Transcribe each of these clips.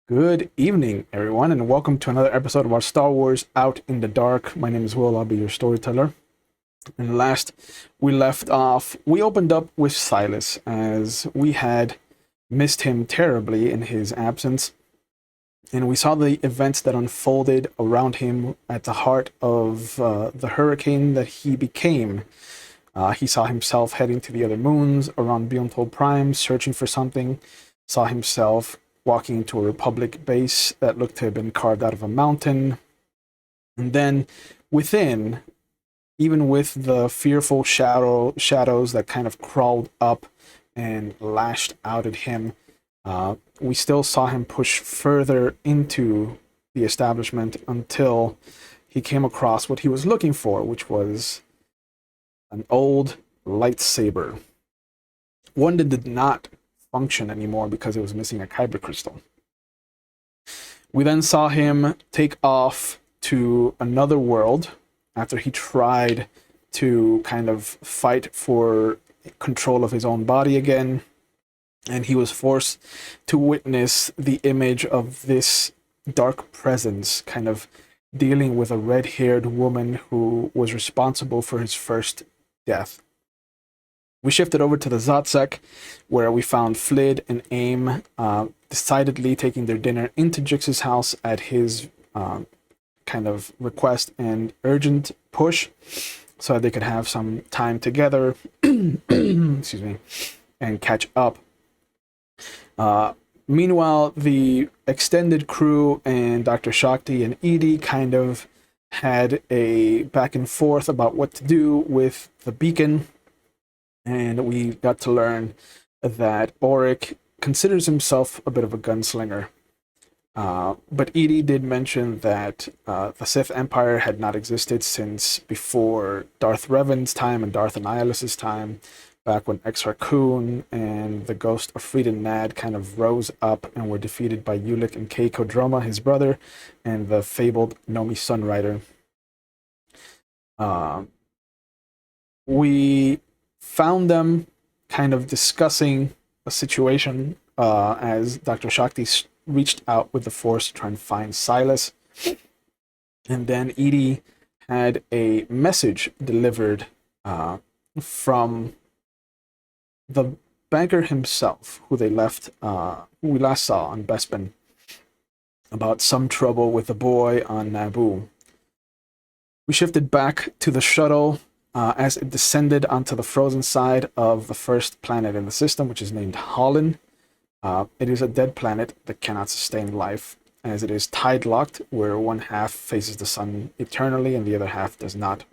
Good evening, everyone, and welcome to another episode of our Star Wars Out in the Dark. My name is Will, I'll be your storyteller. And last we left off, we opened up with Xylas, as we had missed him terribly in his absence. And we saw the events that unfolded around him at the heart of the hurricane that he became. He saw himself heading to the other moons around Biontol Prime, searching for something. Saw himself walking into a Republic base that looked to have been carved out of a mountain. And then within, even with the fearful shadows that kind of crawled up and lashed out at him, we still saw him push further into the establishment until he came across what he was looking for, which was an old lightsaber. One that did not function anymore because it was missing a kyber crystal. We then saw him take off to another world after he tried to kind of fight for control of his own body again, and he was forced to witness the image of this dark presence kind of dealing with a red-haired woman who was responsible for his first death. We shifted over to the Zotsec, where we found Flid and Aim decidedly taking their dinner into Jix's house at his kind of request and urgent push, so that they could have some time together, excuse me, and catch up. Meanwhile, the extended crew and Dr. Shakti and Eedee kind of had a back and forth about what to do with the beacon. And we got to learn that Auric considers himself a bit of a gunslinger. But Eedee did mention that the Sith Empire had not existed since before Darth Revan's time and Darth Annihilus' time, back when Exarchun and the ghost of Freedom Nad kind of rose up and were defeated by Ulic and Kay Kodroma, his brother, and the fabled Nomi Sunrider. We found them kind of discussing a situation as Dr. Shakti reached out with the Force to try and find Xylas. And then Eedee had a message delivered from the banker himself, who we last saw on Bespin, about some trouble with the boy on Naboo. We shifted back to the shuttle as it descended onto the frozen side of the first planet in the system, which is named Holland. It is a dead planet that cannot sustain life, as it is tide-locked, where one half faces the sun eternally and the other half does not.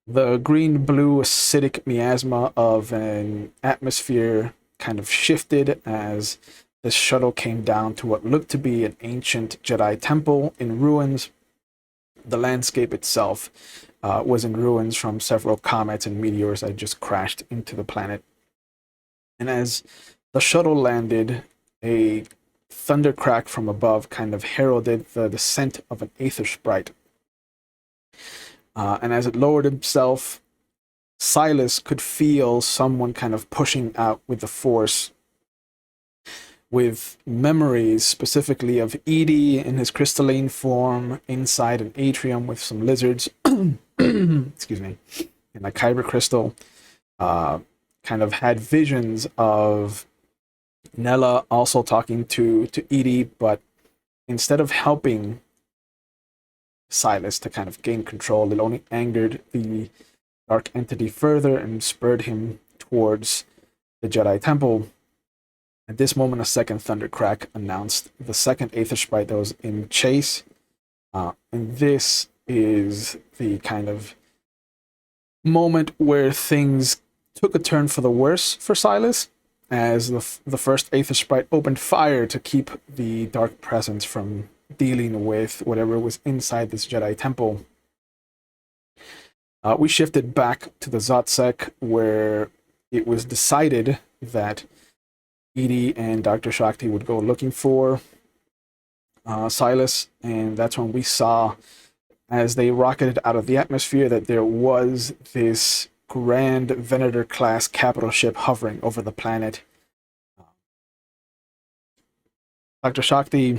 The green-blue acidic miasma of an atmosphere kind of shifted as the shuttle came down to what looked to be an ancient Jedi temple in ruins. The landscape itself was in ruins from several comets and meteors that just crashed into the planet. And as the shuttle landed, a thundercrack from above kind of heralded the descent of an aether sprite. And as it lowered itself, Xylas could feel someone kind of pushing out with the Force, with memories specifically of Eedee in his crystalline form inside an atrium with some lizards, excuse me, and a kyber crystal. Kind of had visions of Nella also talking to Eedee, but instead of helping Xylas to kind of gain control, it only angered the dark entity further and spurred him towards the Jedi Temple. At this moment, a second thundercrack announced the second aether sprite that was in chase. And this is the kind of moment where things took a turn for the worse for Xylas, as the first aether sprite opened fire to keep the dark presence from dealing with whatever was inside this Jedi temple. We shifted back to the Zotsec, where it was decided that Eedee and Dr. Shakti would go looking for Xylas, and that's when we saw, as they rocketed out of the atmosphere, that there was this grand Venator-class capital ship hovering over the planet. Dr. Shakti,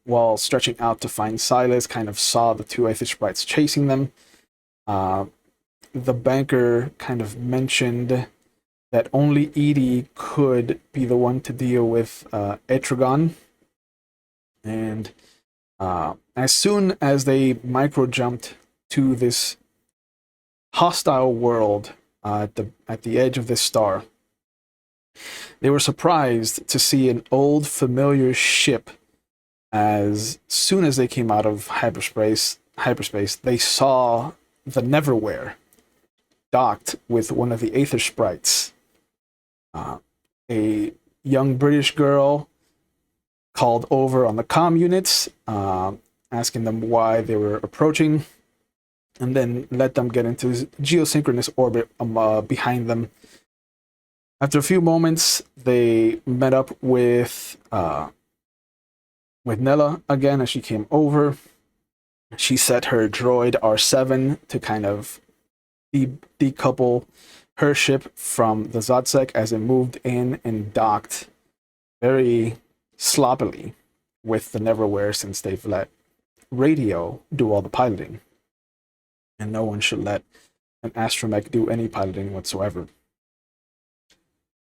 while stretching out to find Xylas, kind of saw the two Aether sprites chasing them. The banker kind of mentioned that only Eedee could be the one to deal with Etragon. And as soon as they micro jumped to this hostile world at the edge of this star, they were surprised to see an old familiar ship. As soon as they came out of hyperspace, they saw the Neverwhere docked with one of the Aether sprites. A young British girl called over on the comm units, asking them why they were approaching, and then let them get into geosynchronous orbit behind them. After a few moments, they met up with Nella again as she came over. She set her droid R7 to kind of decouple her ship from the Zodsec as it moved in and docked very sloppily with the Neverwhere, since they've let radio do all the piloting. And no one should let an astromech do any piloting whatsoever.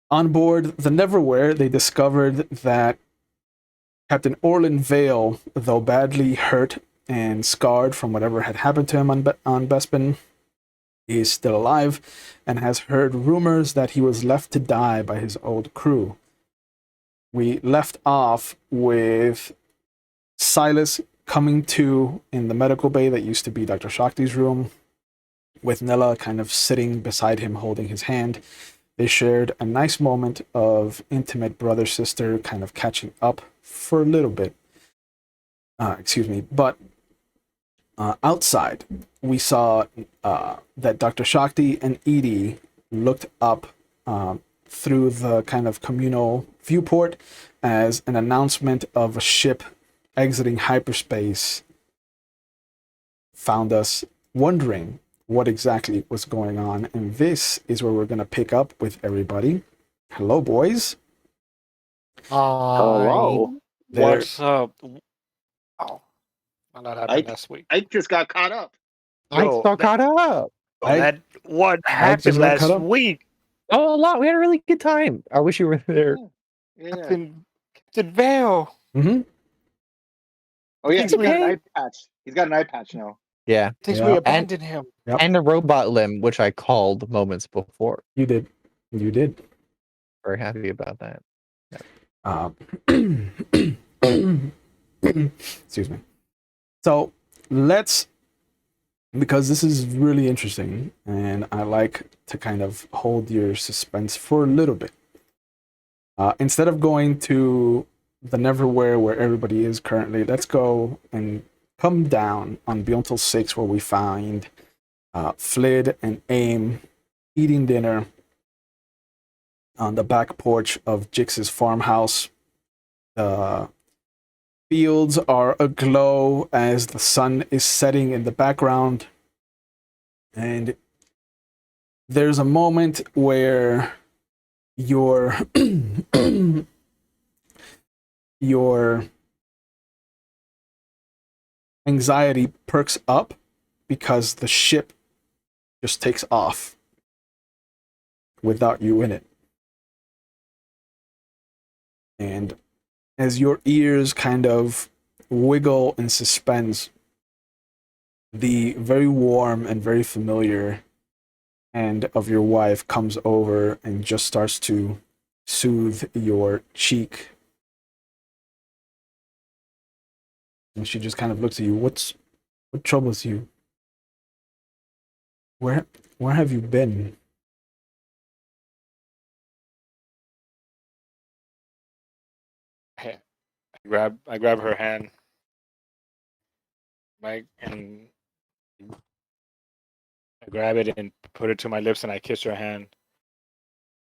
On board the Neverwhere, they discovered that Captain Orlyn Vael, though badly hurt and scarred from whatever had happened to him on Bespin, is still alive and has heard rumors that he was left to die by his old crew. We left off with Xylas coming to in the medical bay that used to be Dr. Shakti's room, with Nella kind of sitting beside him holding his hand. They shared a nice moment of intimate brother-sister kind of catching up for a little bit. But outside, we saw that Dr. Shakti and Eedee looked up through the kind of communal viewport as an announcement of a ship exiting hyperspace found us wondering what exactly was going on. And this is where we're going to pick up with everybody. Hello, boys. Hello. What's up? Oh, well, that happened last week. I just got caught up. I still caught up. What happened last week? Oh, a lot. We had a really good time. I wish you were there. Yeah. Captain Vael. Mm-hmm. Oh yeah, Thinks he's got an eye patch. He's got an eye patch now. Yeah. Thinks we abandoned him. Yep. And a robot limb, which I called moments before. You did. Very happy about that. Excuse me. So let's, because this is really interesting and I like to kind of hold your suspense for a little bit. Instead of going to the Neverwhere where everybody is currently, let's go and come down on Beyond 6 where we find Flid and Aim eating dinner on the back porch of Jix's farmhouse. The fields are aglow as the sun is setting in the background. And there's a moment where your anxiety perks up because the ship just takes off without you in it. And as your ears kind of wiggle in suspense, the very warm and very familiar hand of your wife comes over and just starts to soothe your cheek. And she just kind of looks at you. What troubles you? Where have you been? I grab her hand, and I grab it and put it to my lips, and I kiss her hand.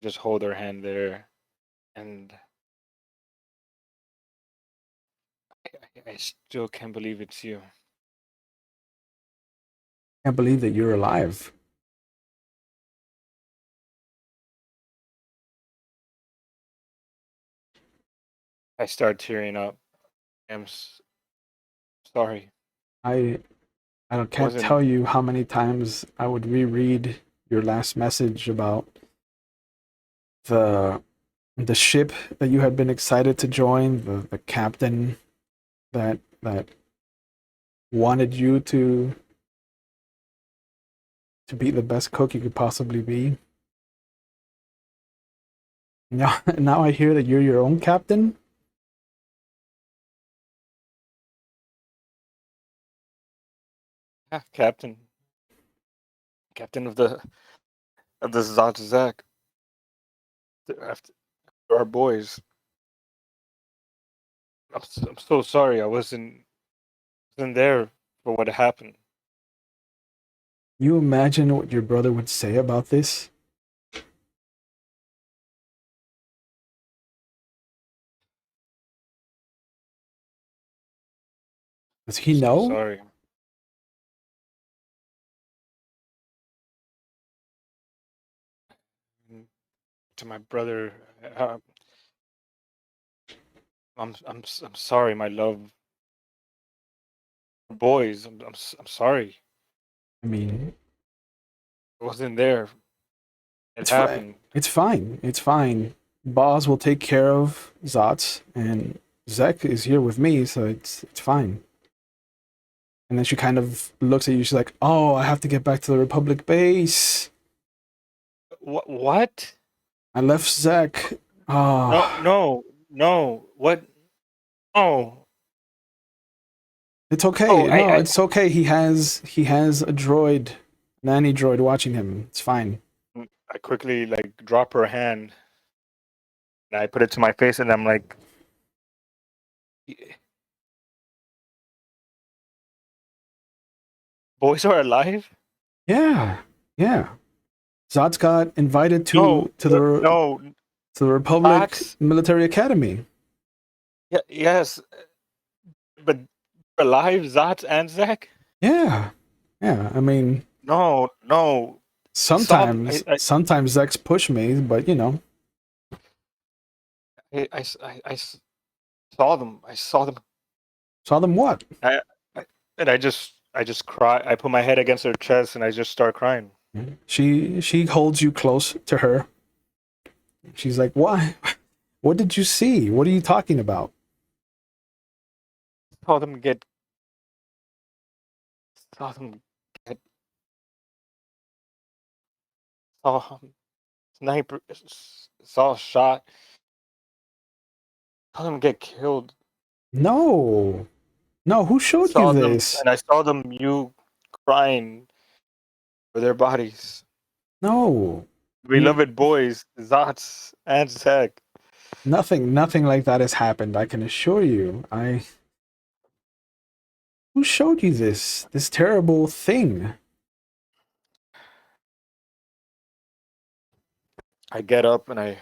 Just hold her hand there, and I still can't believe it's you. I can't believe that you're alive. I start tearing up. I'm sorry. I can't Wasn't tell you how many times I would reread your last message about the ship that you had been excited to join, the captain that wanted you to be the best cook you could possibly be. Now I hear that you're your own captain. captain of the Zach. After our boys. I'm so sorry. I wasn't there for what happened. You imagine what your brother would say about this? Does he So know? sorry. To my brother, I'm sorry, my love. Boys, I'm sorry. I mean, I wasn't there. It it's fine. happened. It's fine. It's fine. Boz will take care of Zotz, and Zek is here with me, so it's fine. And then she kind of looks at you. She's like, "Oh, I have to get back to the Republic base. What? I left Zek. Oh, No. What? Oh, it's okay. oh, No, it's okay. He has a droid, nanny droid watching him. It's fine." I quickly drop her hand, and I put it to my face, and I'm like, "Boys are alive." Yeah, yeah. Zotz got invited No, to the Republic Fox. Military Academy. Yeah, yes, but alive, Zot and Zach. Yeah, yeah. I mean, No. sometimes I Zek's push me, but you know. saw them. I saw them. Saw them what? And I just cry. I put my head against her chest and I just start crying. She holds you close to her. She's like, "Why? What did you see? What are you talking about?" Saw them get. Saw them get. Saw sniper. Saw a shot. Saw them get killed. No, no. Who showed you Saw them, this? and I saw them. You crying for their bodies. No, Beloved boys, Zotz and Zach. nothing like that has happened. I can assure you. Who showed you this terrible thing? I get up and I.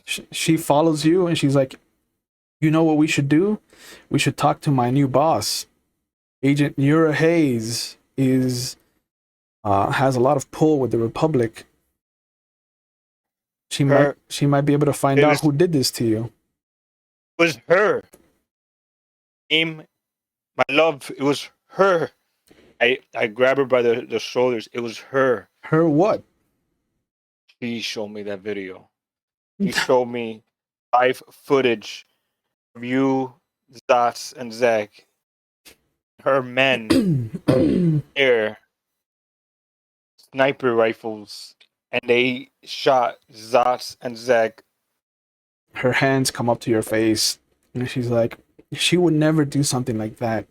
She follows you and she's like, "You know what we should do? We should talk to my new boss. Agent Nura Hayes is has a lot of pull with the Republic. She might be able to find out who did this to you." Was her. My love, it was her. I grab her by the shoulders. It was her. Her what? She showed me that video. She showed me live footage of you, Zotz, and Zach. Her men air sniper rifles, and they shot Zotz and Zach. Her hands come up to your face, and she's like, "She would never do something like that,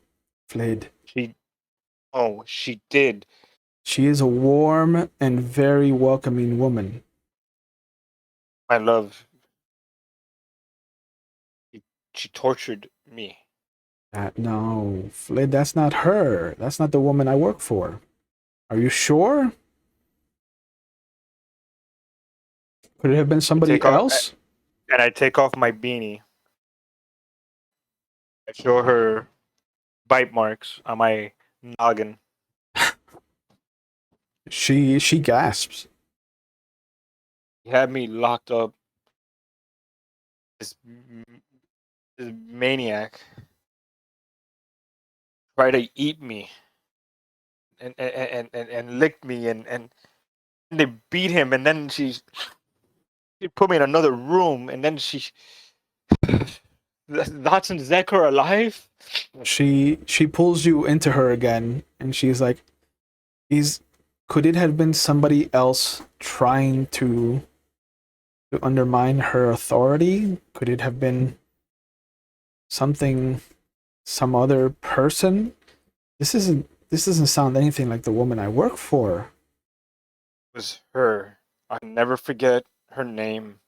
Flid. She did. She is a warm and very welcoming woman." My love. She tortured me. No, Flid, that's not her. That's not the woman I work for. Are you sure? Could it have been somebody else? And I take off my beanie. I show her bite marks on my noggin. She gasps. He had me locked up this, this maniac tried to eat me and licked me and they beat him, and then she put me in another room, and then that's and Zek are alive. She pulls you into her again, and she's like, could it have been somebody else trying to undermine her authority? Could it have been some other person? This doesn't sound anything like the woman I work for. It was her. I'll never forget her name,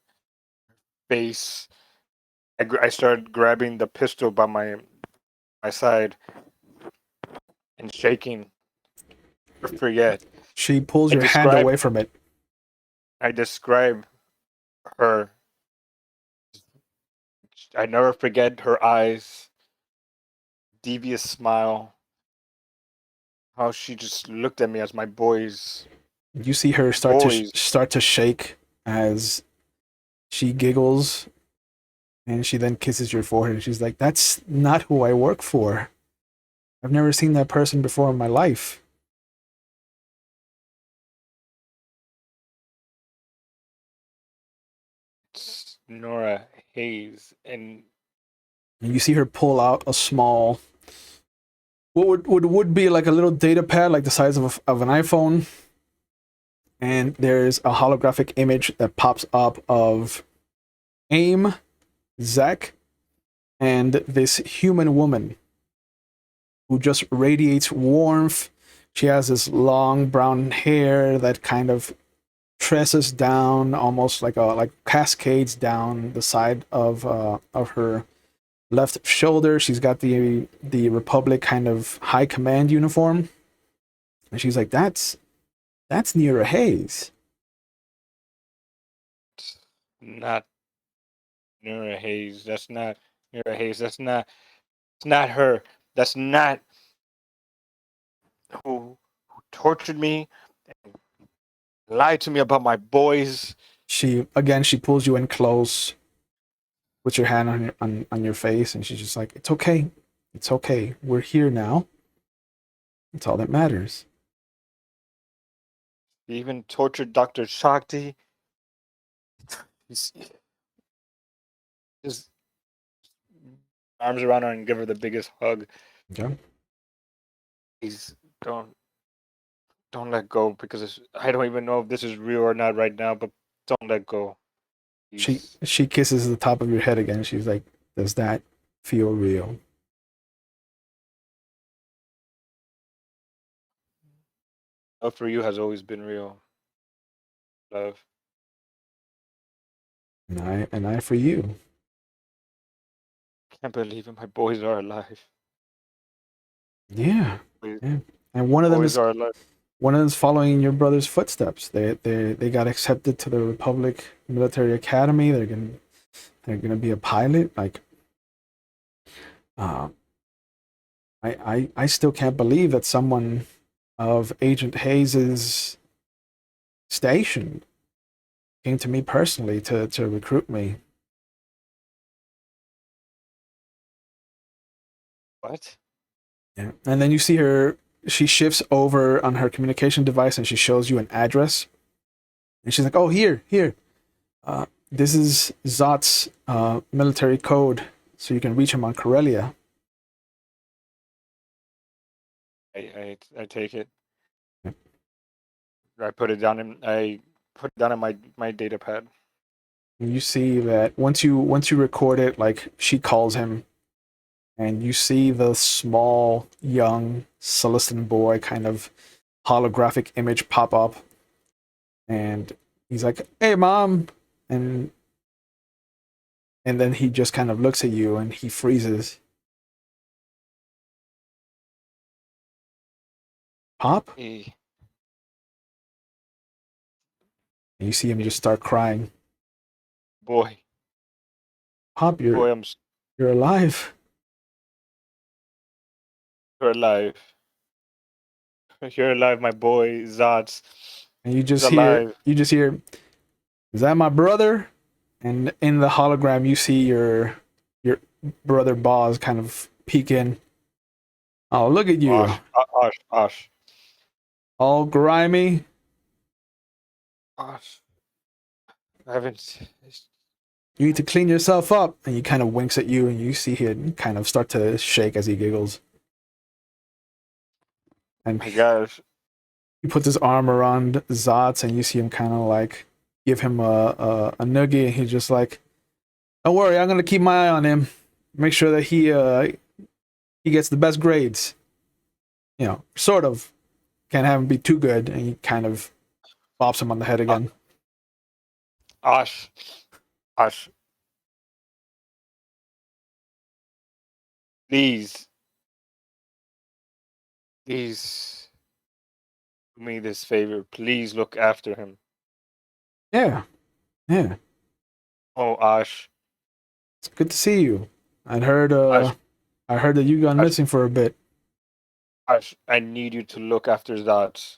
face. I started grabbing the pistol by my side and shaking. Never forget. She pulls I your hand describe- away from it. I describe her. I never forget her eyes, devious smile, how she just looked at me as my boys. You see her start to shake as she giggles, and she then kisses your forehead, and she's like, "That's not who I work for. I've never seen that person before in my life." It's Nora Hayes, and You see her pull out a small, what would be like a little data pad, like the size of an iPhone, and there's a holographic image that pops up of AIM, Zach, and this human woman who just radiates warmth. She has this long brown hair that kind of tresses down, almost like cascades down the side of her left shoulder. She's got the Republic kind of high command uniform, and she's like, "That's Nora Hayes." it's not Nora Hayes. That's not Nora Hayes. It's not her. That's not who tortured me and lied to me about my boys. She pulls you in close, puts your hand on your face, and she's just like, "It's okay. It's okay. We're here now. That's all that matters." He even tortured Dr. Shakti. He's just arms around her and give her the biggest hug. Okay. Please don't let go, because I don't even know if this is real or not right now, but don't let go. Please. She kisses the top of your head again. She's like, "Does that feel real?" Love for you has always been real. Love. And I for you. Can't believe it. My boys are alive. Yeah. Please. Yeah. And one of them Boys are alive. is following in your brother's footsteps. They got accepted to the Republic Military Academy. They're gonna be a pilot. Like, I still can't believe that someone of Agent Hayes's station came to me personally to recruit me. What? Yeah. And then you see her, she shifts over on her communication device and she shows you an address. And she's like, "Oh, here. This is Zot's military code, so you can reach him on Corellia." I take it. Yeah. I put it down in my data pad. And you see that once you record it, like, she calls him, and you see the small young Celestin boy kind of holographic image pop up, and he's like, "Hey, Mom," and then he just kind of looks at you and he freezes. "Pop?" Hey, And you see him just start crying. boy, "Pop, boy, you're alive." you're alive. You're alive, my boy, Zots. And you He's alive. just hear, "Is that my brother?" And in the hologram, you see your brother Boz kind of peek in. Oh, look at you, Osh. all grimy. Osh. I haven't. You need to clean yourself up. And he kind of winks at you, and you see him kind of start to shake as he giggles. And My gosh. he puts his arm around Zotz, and you see him kind of like give him a noogie, and he's just like, "Don't worry, I'm gonna keep my eye on him, make sure that he gets the best grades. You know, sort of. Can't have him be too good." And he kind of bops him on the head again. Osh. Please. Please. Do me this favor. Please look after him. Yeah. Oh, Osh. It's good to see you. I heard Osh. that you gone missing for a bit. Osh, I need you to look after that.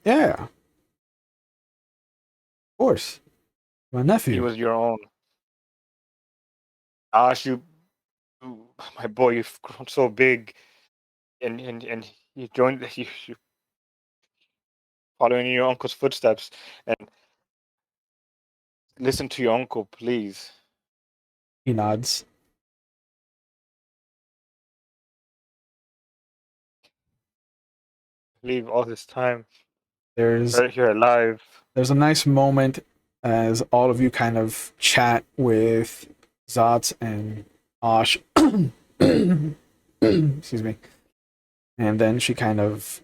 Yeah. Of course. My He nephew. was your own. Osh, my boy, you've grown so big, and you joined. You following in your uncle's footsteps, and listen to your uncle, please. He nods. Leave all this time There's right here alive. a nice moment as all of you kind of chat with Zotz and Osh. Excuse me. And then she nods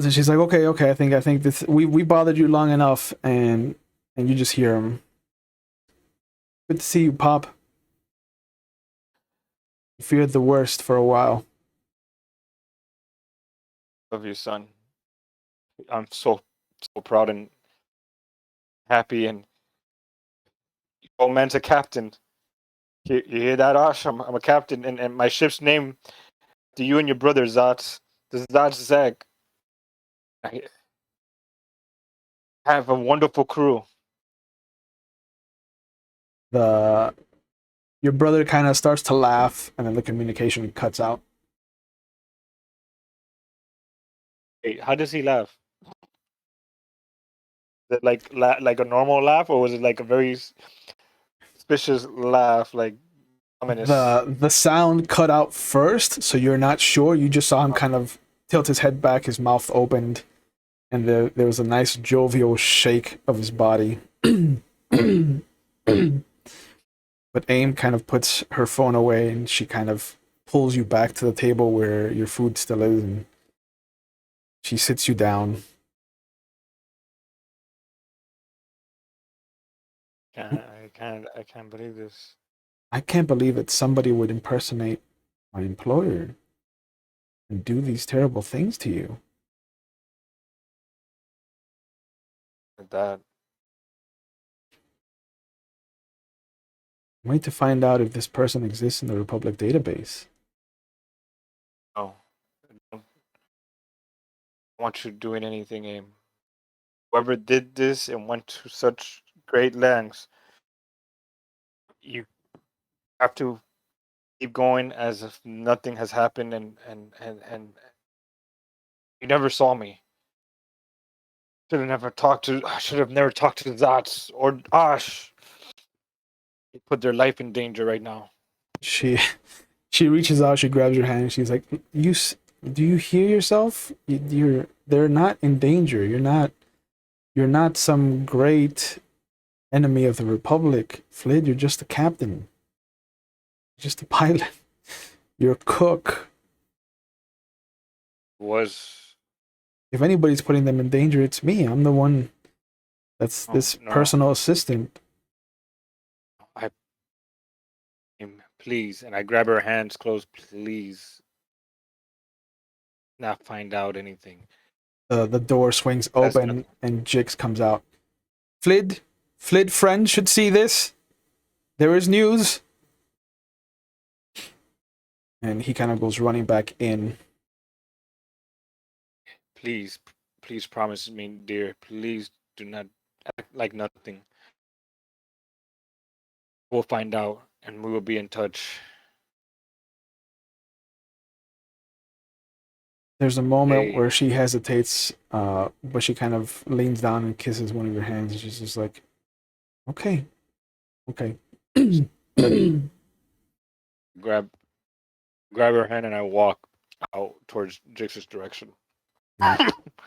and she's like, okay, I think this we bothered you long enough, and you just hear him. Good to see you, Pop. You feared the worst for a while. Love you, son. I'm so proud and happy, and old man's a captain. You hear that, Osh? I'm a captain, and my ship's name to you and your brother Zotz. The Zotz Zeg. I have a wonderful crew. Your brother kind of starts to laugh, and then the communication cuts out. Hey, how does he laugh? Is it like a normal laugh, or was it like a very suspicious laugh, like ominous? The sound cut out first, so you're not sure. You just saw him kind of tilt his head back, his mouth opened, and there was a nice jovial shake of his body. But Aim kind of puts her phone away, and she kind of pulls you back to the table where your food still is, and she sits you down. I can't believe this. I can't believe that somebody would impersonate my employer and do these terrible things to you. That Wait to find out if this person exists in the Republic database. no, I don't want you doing anything, Aim. Whoever did this and went to such great lengths, you have to keep going as if nothing has happened, and you never saw me. Should have never talked to. I should have never talked to Zats or Ash. They put their life in danger right now. She reaches out, she grabs your hand, and she's like, do you hear yourself? They're not in danger. You're not some great enemy of the Republic, Flid. You're just a captain. Just a pilot. You're a cook. If anybody's putting them in danger, it's me. I'm the one that's this personal assistant. Please, and I grab her hands close. Please, not find out anything. The door swings open and Jix comes out. Flid friend should see this. There is news. And he kind of goes running back in. Please promise me, dear. Please do not act like nothing. We'll find out, and we will be in touch. There's a moment Hey. where she hesitates, but she kind of leans down and kisses one of your hands, and she's just like, "Okay, okay." Grab her hand, and I walk out towards Jix's direction.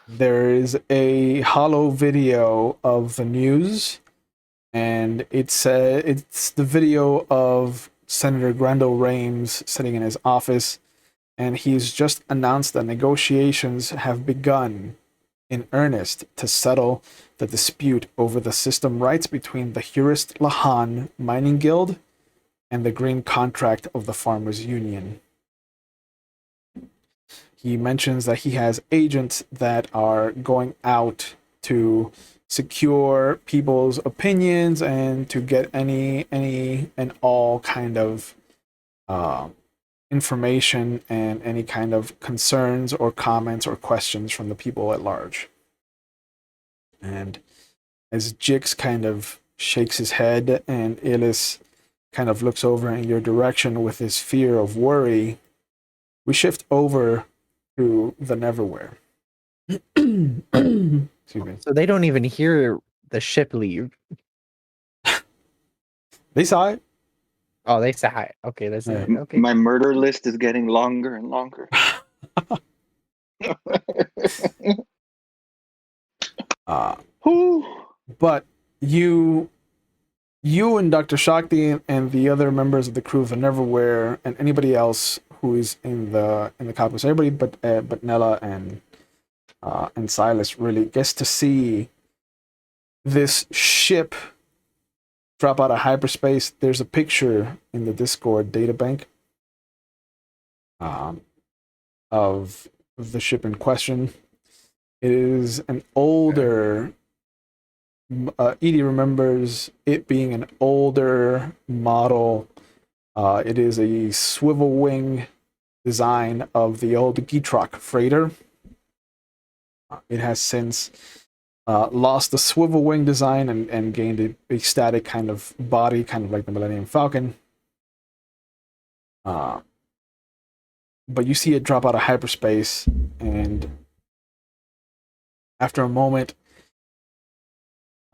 There is a hollow video of the news, and it's the video of Senator Grendel Rames sitting in his office, and he's just announced that negotiations have begun in earnest to settle the dispute over the system rights between the Hurist Lahan Mining Guild and the Green Contract of the Farmers Union. He mentions that he has agents that are going out to secure people's opinions and to get any and all kind of information and any kind of concerns or comments or questions from the people at large. And as Jix kind of shakes his head and Xylas kind of looks over in your direction with his fear of worry, we shift over to the Neverwhere. Excuse me. So they don't even hear the ship leave. They saw it. Oh, they say hi. Okay, that's Yeah. it. Okay. My murder list is getting longer and longer. Whew. But you and Dr. Shakti and the other members of the crew of the Neverwhere and anybody else who is in the cockpit, everybody but Nella and Xylas really gets to see this ship drop out of hyperspace. There's a picture in the Discord databank of the ship in question. It is an older. Eedee remembers it being an older model. It is a swivel wing design of the old Gitrok freighter. It has since lost the swivel wing design and gained a static kind of body, kind of like the Millennium Falcon. But you see it drop out of hyperspace, and after a moment,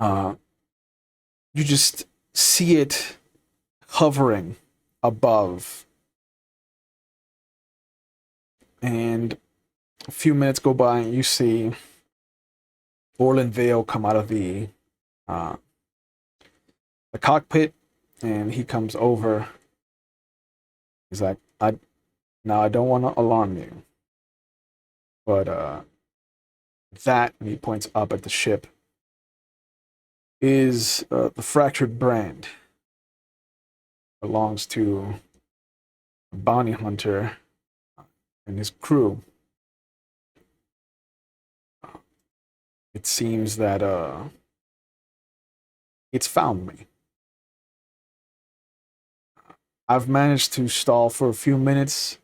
you just see it hovering above. And a few minutes go by, and you see Orlyn Vael come out of the cockpit, and he comes over. He's like, I don't want to alarm you, but that, and he points up at the ship, is the fractured brand. Belongs to a bounty hunter and his crew. It seems that it's found me. I've managed to stall for a few minutes,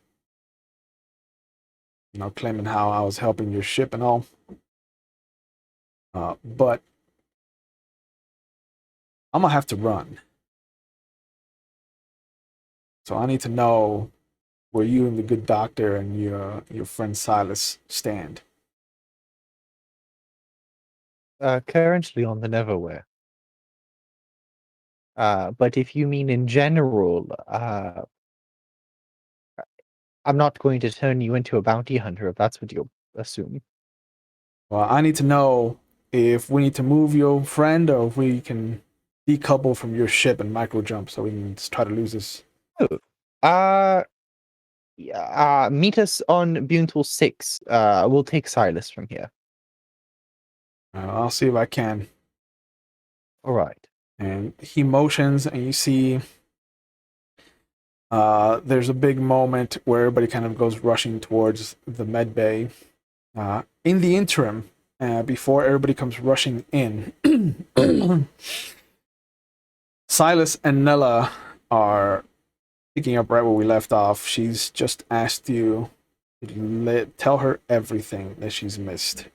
claiming how I was helping your ship and all. But I'm gonna have to run. So I need to know where you and the good doctor and your friend Xylas stand. Currently on the Neverwhere. But if you mean in general, I'm not going to turn you into a bounty hunter if that's what you assume. Well, I need to know if we need to move your friend or if we can decouple from your ship and micro jump so we can just try to lose this. Meet us on Buntal 6. We'll take Xylas from here. I'll see if I can. All right. And he motions, and you see there's a big moment where everybody kind of goes rushing towards the med bay. In the interim, before everybody comes rushing in, Xylas and Nella are picking up right where we left off. She's just asked you to tell her everything that she's missed.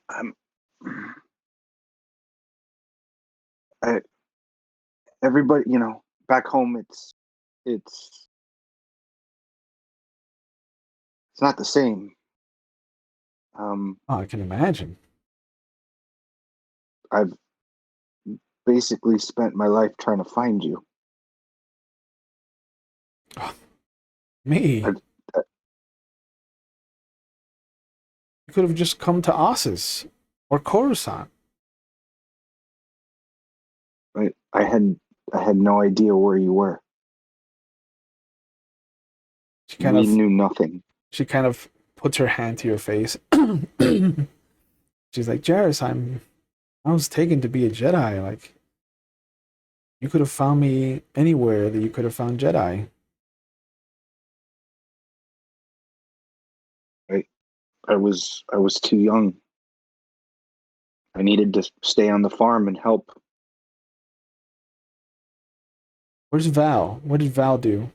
I'm. I, everybody, back home, it's not the same. Oh, I can imagine. I've basically spent my life trying to find you. Me. I've, You could have just come to Ossus or Coruscant. I had no idea where you were. She kind We of knew nothing. she kind of puts her hand to your face. She's like, Jairus, I was taken to be a Jedi. Like, you could have found me anywhere that you could have found Jedi. I was too young. I needed to stay on the farm and help. Where's Val? What did Val do?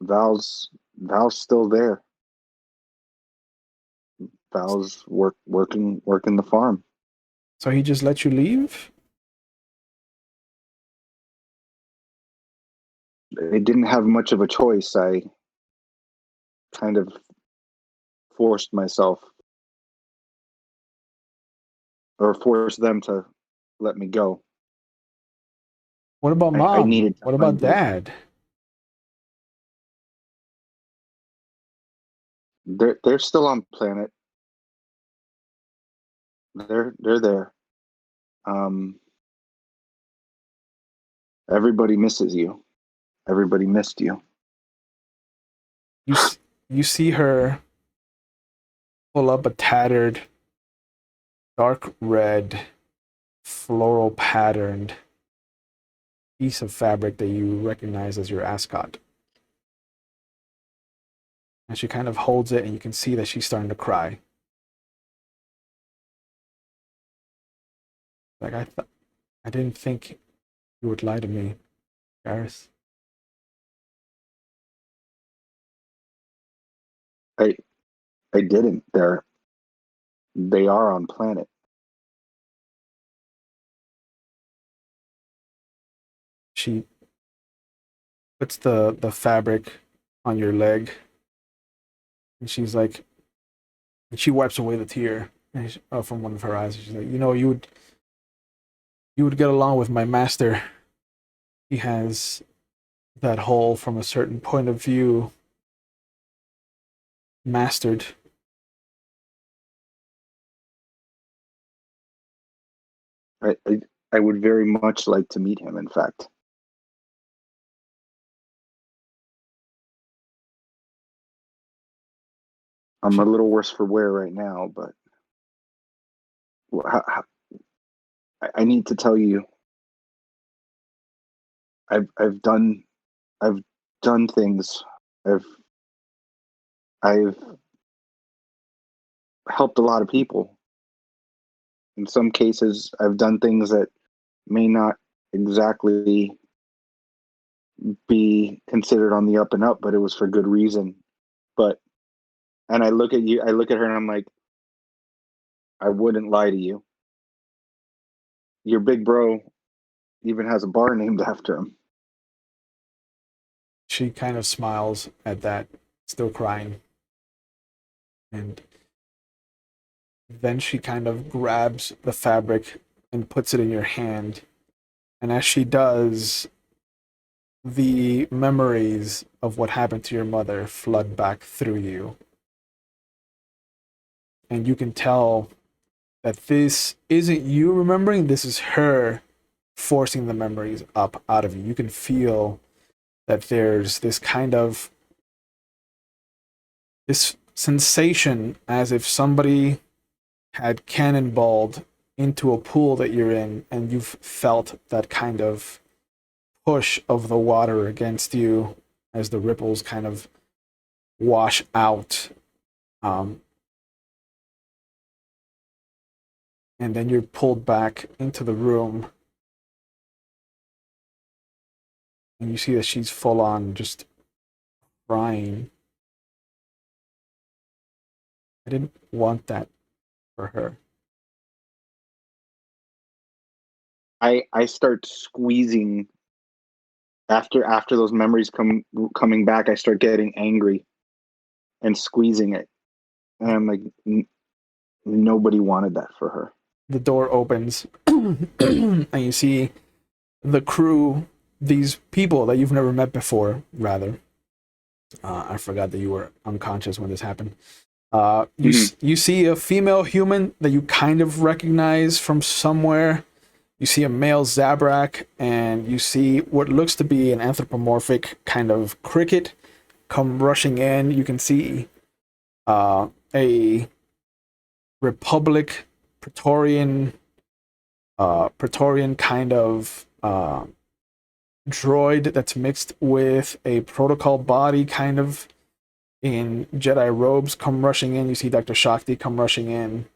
Val's still there. Val's working the farm. So he just let you leave? I didn't have much of a choice. I kind of forced myself, or forced them to let me go. What about I mom? needed to What about find you. dad? They're still on planet. They're there. Everybody misses you. Everybody missed you. You see her pull up a tattered, dark red, floral patterned piece of fabric that you recognize as your ascot. And she kind of holds it, and you can see that she's starting to cry. Like, I didn't think you would lie to me, Gareth. I didn't. They are on planet. She puts the fabric on your leg, and she's like, and she wipes away the tear from one of her eyes. She's like, you would get along with my master. He has that whole, from a certain point of view, mastered. I would very much like to meet him, in fact. I'm a little worse for wear right now, but I need to tell you, I've done things. I've helped a lot of people. In some cases, I've done things that may not exactly be considered on the up and up, but it was for good reason. And I look at her and I'm like, I wouldn't lie to you. Your big bro even has a bar named after him. She kind of smiles at that, still crying. And then she kind of grabs the fabric and puts it in your hand. And as she does, the memories of what happened to your mother flood back through you. And you can tell that this isn't you remembering, this is her forcing the memories up out of you. You can feel that there's this kind of this sensation as if somebody had cannonballed into a pool that you're in, and you've felt that kind of push of the water against you as the ripples kind of wash out. And then you're pulled back into the room, and you see that she's full on just crying. I didn't want that for her. I start squeezing after those memories coming back. I start getting angry and squeezing it, and I'm like, nobody wanted that for her. The door opens, and you see the crew, these people that you've never met before, rather. I forgot that you were unconscious when this happened. You see a female human that you kind of recognize from somewhere. You see a male Zabrak, and you see what looks to be an anthropomorphic kind of cricket come rushing in. You can see a Republic Praetorian kind of droid that's mixed with a protocol body kind of in Jedi robes come rushing in. You see Dr. Shakti come rushing in.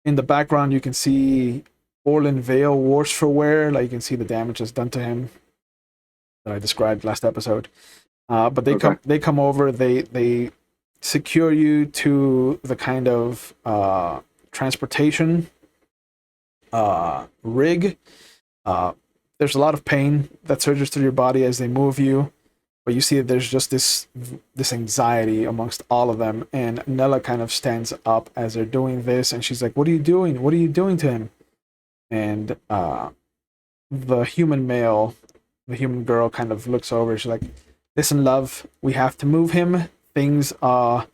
In the background, you can see Orlyn Vael worse for wear. Like you can see the damage that's done to him that I described last episode. But they come over. They secure you to the kind of transportation rig. There's a lot of pain that surges through your body as they move you, but you see that there's just this anxiety amongst all of them. And Nella kind of stands up as they're doing this, and she's like, "What are you doing? What are you doing to him?" And the human male, the human girl, kind of looks over. She's like, "Listen, love, we have to move him. Things are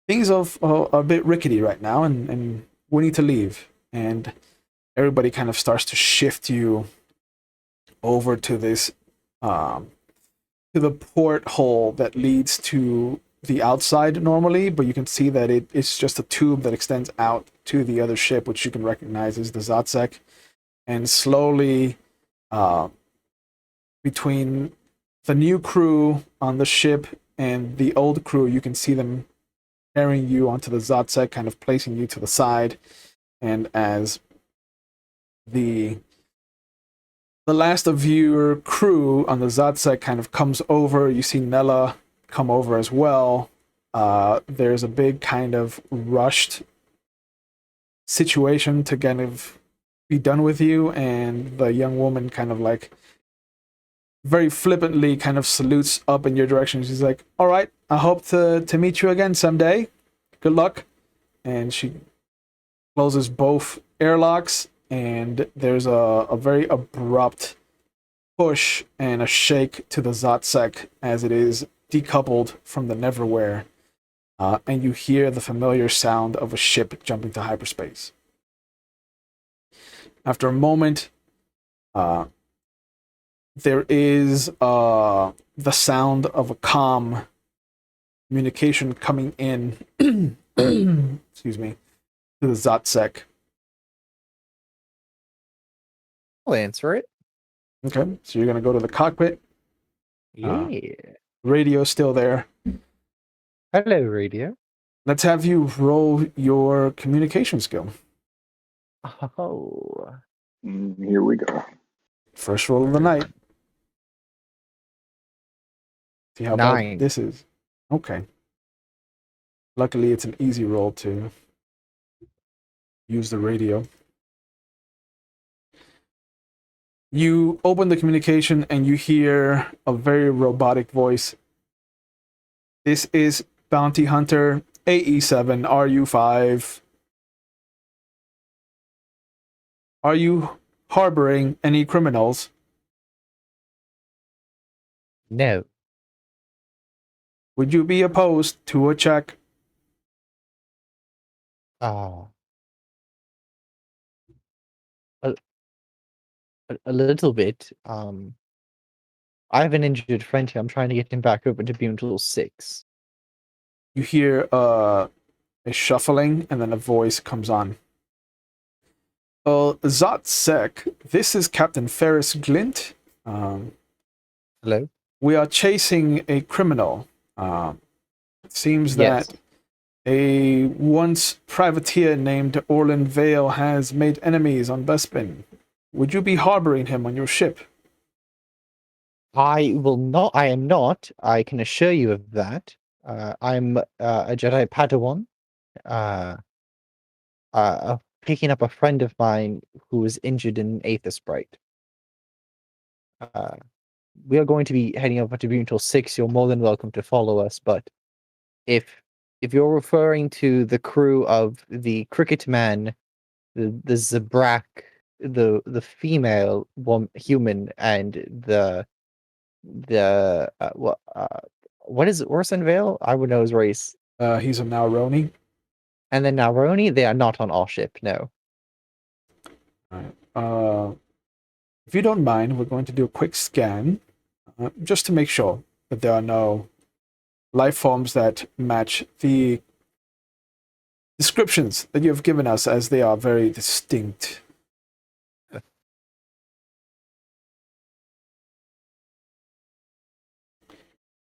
a bit rickety right now, and we need to leave." And everybody kind of starts to shift you over to this to the porthole that leads to the outside normally, but you can see that it's just a tube that extends out to the other ship, which you can recognize as the Zatsek. And slowly, between the new crew on the ship and the old crew, you can see them carrying you onto the Zatsek, kind of placing you to the side. And as the last of your crew on the Zatsek kind of comes over, you see Nella come over as well. There's a big kind of rushed situation to kind of be done with you, and the young woman kind of like very flippantly kind of salutes up in your direction. She's like, "All right, I hope to meet you again someday. Good luck." And she closes both airlocks, and there's a very abrupt push and a shake to the Zatsek as it is decoupled from the Neverwhere, and you hear the familiar sound of a ship jumping to hyperspace. After a moment, there is the sound of a comm communication coming in excuse me, to the Zatsek. I'll answer it. Okay, so you're gonna go to the cockpit. Yeah. Radio's still there. Hello, radio. Let's have you roll your communication skill. Oh. Here we go. First roll of the night. See how 9. bad this is. Okay. Luckily, it's an easy roll to use the radio. You open the communication and you hear a very robotic voice. "This is Bounty Hunter AE7 RU5. Are you harboring any criminals?" No. "Would you be opposed to a check?" A little bit. I have an injured friend here. I'm trying to get him back over to Buntal 6. You hear a shuffling, and then a voice comes on. Zatsek, this is Captain Ferris Glint. Hello? We are chasing a criminal. It seems Yes. that a once privateer named Orlyn Vael has made enemies on Bespin. Would you be harboring him on your ship? I will not. I am not. I can assure you of that. I'm a Jedi Padawan. Picking up a friend of mine who was injured in Aethys Bright. We are going to be heading over to Buntal 6. You're more than welcome to follow us, but if you're referring to the crew of the Cricket Man, the Zabrak, the female human, and what is Orson Vale? I would know his race. He's a Nauroni. And then Naroni, they are not on our ship, no. Alright. If you don't mind, we're going to do a quick scan, just to make sure that there are no life forms that match the descriptions that you have given us, as they are very distinct.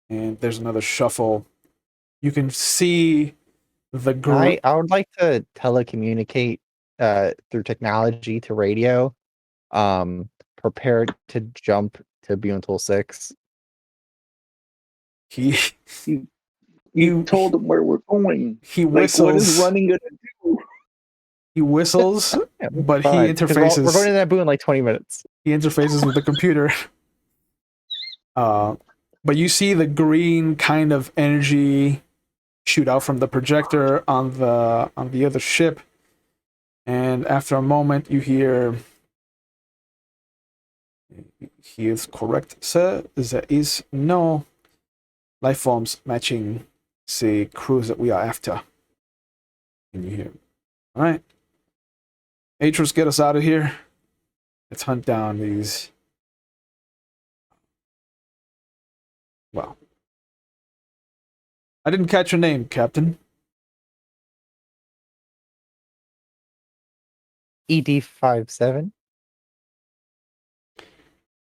And there's another shuffle. You can see the I would like to telecommunicate through technology to radio. Prepare to jump to Buntal 6. He You told him where we're going. he Like, whistles. what is running gonna do? He whistles, Yeah, but he fine, 'cause interfaces. we're going to Naboo in like 20 minutes. He interfaces with the computer. But you see the green kind of energy shoot out from the projector on the other ship, and after a moment, you hear. He is correct, sir. There is no life forms matching the crews that we are after. And you hear, all right, Atros, get us out of here. Let's hunt down these. Well, I didn't catch your name, Captain. ED57.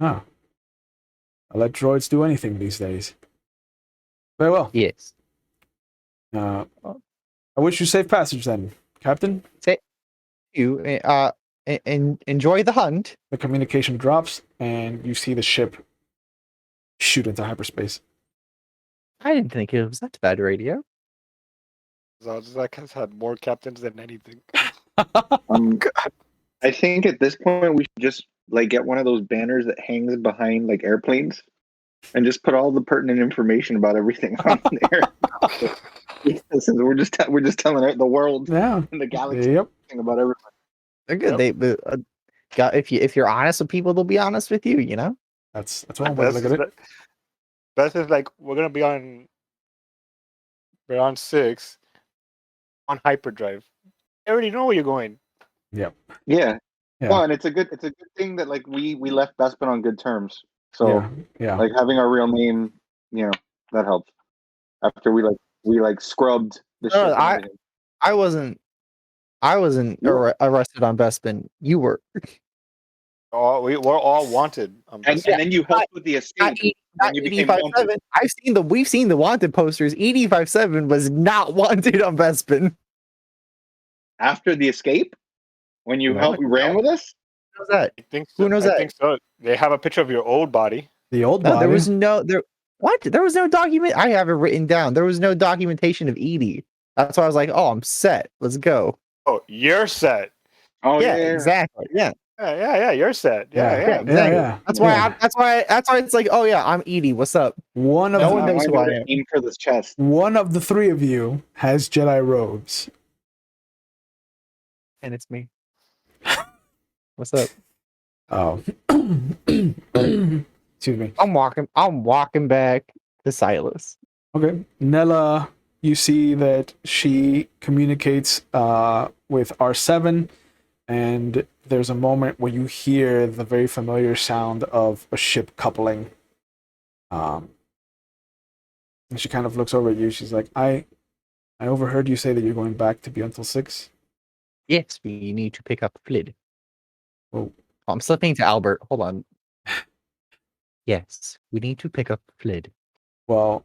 Ah, I let droids do anything these days. Very well. Yes. I wish you safe passage then, Captain. You enjoy the hunt. The communication drops, and you see the ship shoot into hyperspace. I didn't think it was that bad radio. Zach has had more captains than anything. I think at this point we should just like get one of those banners that hangs behind like airplanes, and just put all the pertinent information about everything on there. we're just telling the world Yeah. and the galaxy Yep. about everything. They're good. Yep. If you're honest with people, they'll be honest with you. You know. That's one way to look at it. Best is like we're gonna be on 6 on hyperdrive. I already know where you're going. Yep. Yeah. Yeah. Well, and it's a good thing that like we left Bespin on good terms. So yeah. like having our real name, that helped. After we scrubbed the shit. I wasn't arrested on Bespin. You were. We're all wanted. And then you helped with the escape. Not you became ED57. We've seen the wanted posters. ED57 was not wanted on Bespin. After the escape, when you ran with us. Who knows that? I think so. Who knows that? I think so. They have a picture of your old body. The old No, body. there was no there. What? There was no document. I have it written down. There was no documentation of Eedee. That's why I was like, "Oh, I'm set. Let's go." Oh, you're set. Oh yeah, exactly. Yeah. Yeah. You're set. Yeah. Exactly. Yeah. That's why. That's why it's like, oh yeah, I'm Eedee. What's up? One of No one knows who I am. Aim for this chest. One of the three of you has Jedi robes. And it's me. What's up? Oh. Excuse me. I'm walking back to Xylas. Okay. Nella, you see that she communicates with R7, and there's a moment where you hear the very familiar sound of a ship coupling. And she kind of looks over at you. She's like, I overheard you say that you're going back to be until 6. Yes, we need to pick up Flid. Oh. I'm slipping to Albert. Hold on. Yes, we need to pick up Flid. Well,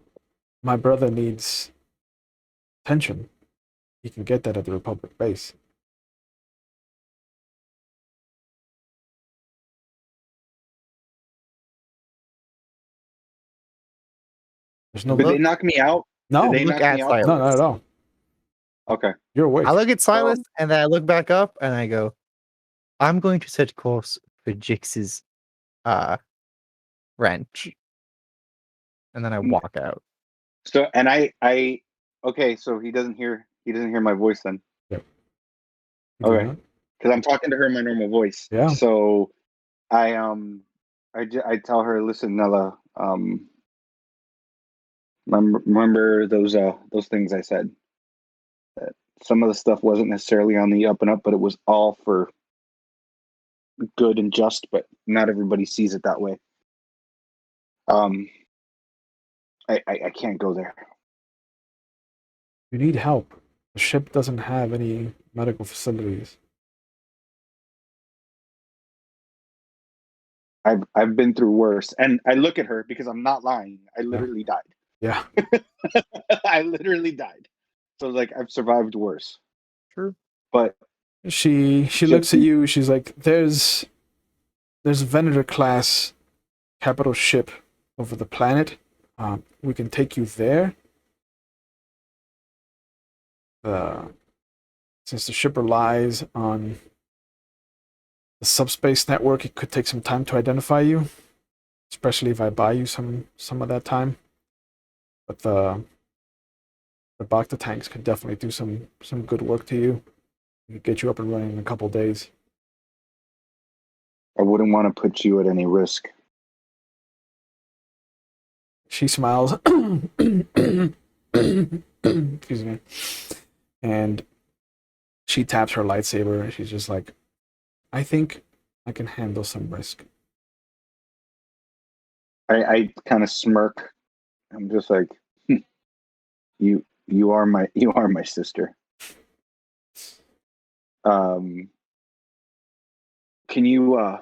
my brother needs attention. He can get that at the Republic base. There's no. Did they knock me out? No, Did they look knock at me out? Silas. no, not at all. Okay. You're awake. I look at Silas and then I look back up and I go, I'm going to set course for Jix's ranch. And then I walk out. So and I okay, so he doesn't hear my voice then. Yep. Okay. Because I'm talking to her in my normal voice. Yeah. So I tell her, listen, Nella, remember those things I said. That some of the stuff wasn't necessarily on the up and up, but it was all for good and just. But not everybody sees it that way. I can't go there. You need help. The ship doesn't have any medical facilities. I've been through worse, and I look at her because I'm not lying. I literally died. Yeah. I literally died. So like I've survived worse. True. But She looks at you. She's like, "There's a Venator class capital ship over the planet. We can take you there. Since the ship relies on the subspace network, it could take some time to identify you, especially if I buy you some of that time. But the Bacta tanks could definitely do some good work to you. We could get you up and running in a couple days." I wouldn't want to put you at any risk. She smiles. Excuse me. And she taps her lightsaber. She's just like, "I think I can handle some risk." I kind of smirk. I'm just like, you are my sister. Can you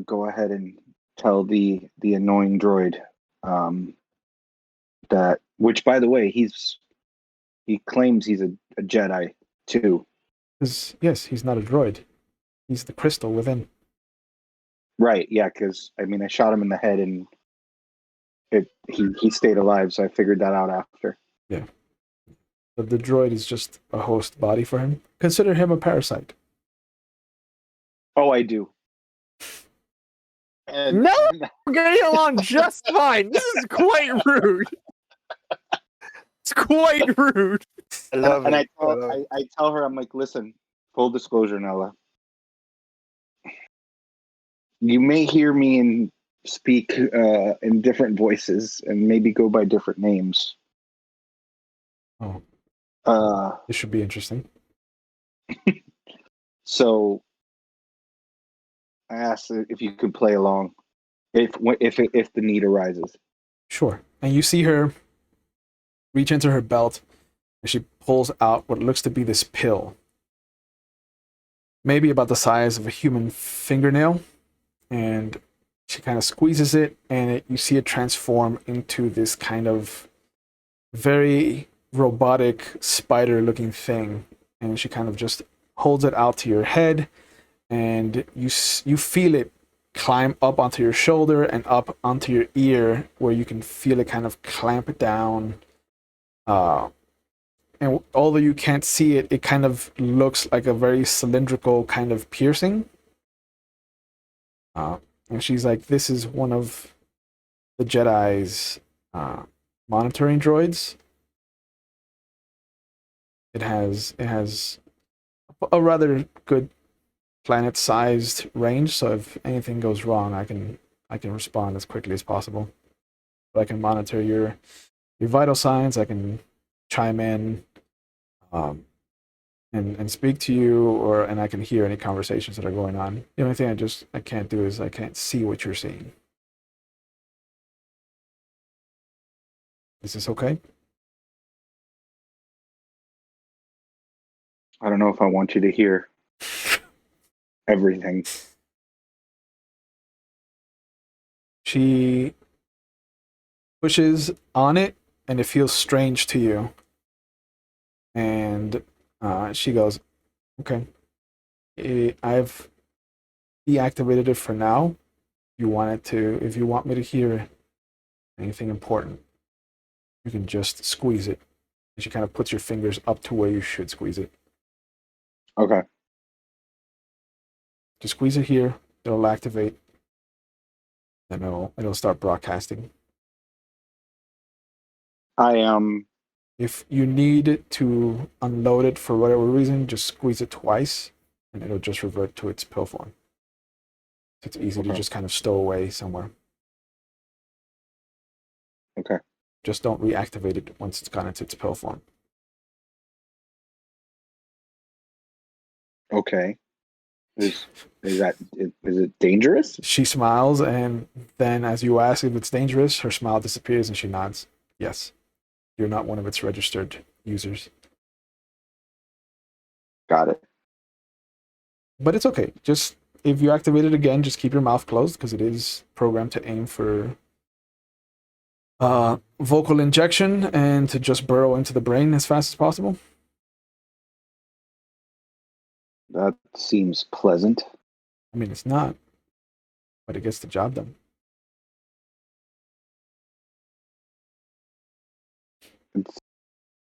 go ahead and tell the annoying droid that, which by the way, he claims he's a Jedi too. Yes, he's not a droid. He's the crystal within. Right, yeah, because I mean I shot him in the head and he stayed alive, so I figured that out after. Yeah. But the droid is just a host body for him. Consider him a parasite. Oh, I do. And No, we're getting along just fine. This is quite rude. It's quite rude. I love and it. I tell her, I'm like, listen, full disclosure, Nella. You may hear me and speak in different voices and maybe go by different names. Oh. This should be interesting. So I asked if you could play along, if the need arises. Sure. And you see her reach into her belt, and she pulls out what looks to be this pill. Maybe about the size of a human fingernail. And she kind of squeezes it, and you see it transform into this kind of very robotic spider-looking thing. And she kind of just holds it out to your head, and you feel it climb up onto your shoulder and up onto your ear, where you can feel it kind of clamp down. And although you can't see it, it kind of looks like a very cylindrical kind of piercing. And she's like, "This is one of the Jedi's monitoring droids. It has a rather good planet-sized range, so if anything goes wrong, I can respond as quickly as possible. But I can monitor your vital signs. I can chime in, and speak to you, and I can hear any conversations that are going on. The only thing I can't do is I can't see what you're seeing. Is this okay?" I don't know if I want you to hear everything. She pushes on it, and it feels strange to you. And she goes, "Okay, I've deactivated it for now. If you want me to hear anything important." you can just squeeze it. And she kind of puts your fingers up to where you should squeeze it. Okay. Just squeeze it here. It'll activate. Then it'll start broadcasting. If you need to unload it for whatever reason, just squeeze it twice, and it'll just revert to its pill form. So it's easy to just kind of stow away somewhere. Okay. Just don't reactivate it once it's gone into its pill form. Okay. Is it dangerous? She smiles, and then as you ask if it's dangerous, her smile disappears and she nods. Yes. You're not one of its registered users. Got it. But it's okay. Just if you activate it again, just keep your mouth closed because it is programmed to aim for vocal injection and to just burrow into the brain as fast as possible. That seems pleasant. I mean, it's not, but it gets the job done.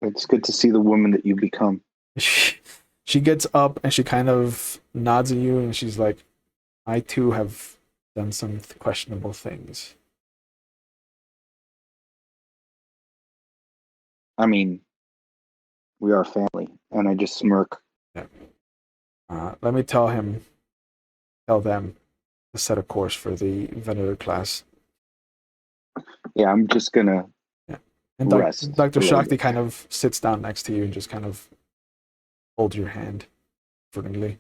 It's good to see the woman that you become. She gets up and she kind of nods at you and she's like, I too have done some questionable things. I mean, we are family, and I just smirk. Yeah. Let me tell them to set a course for the Venator class. Yeah, I'm just gonna And rest. Dr. Shakti kind of sits down next to you and just kind of holds your hand comfortingly.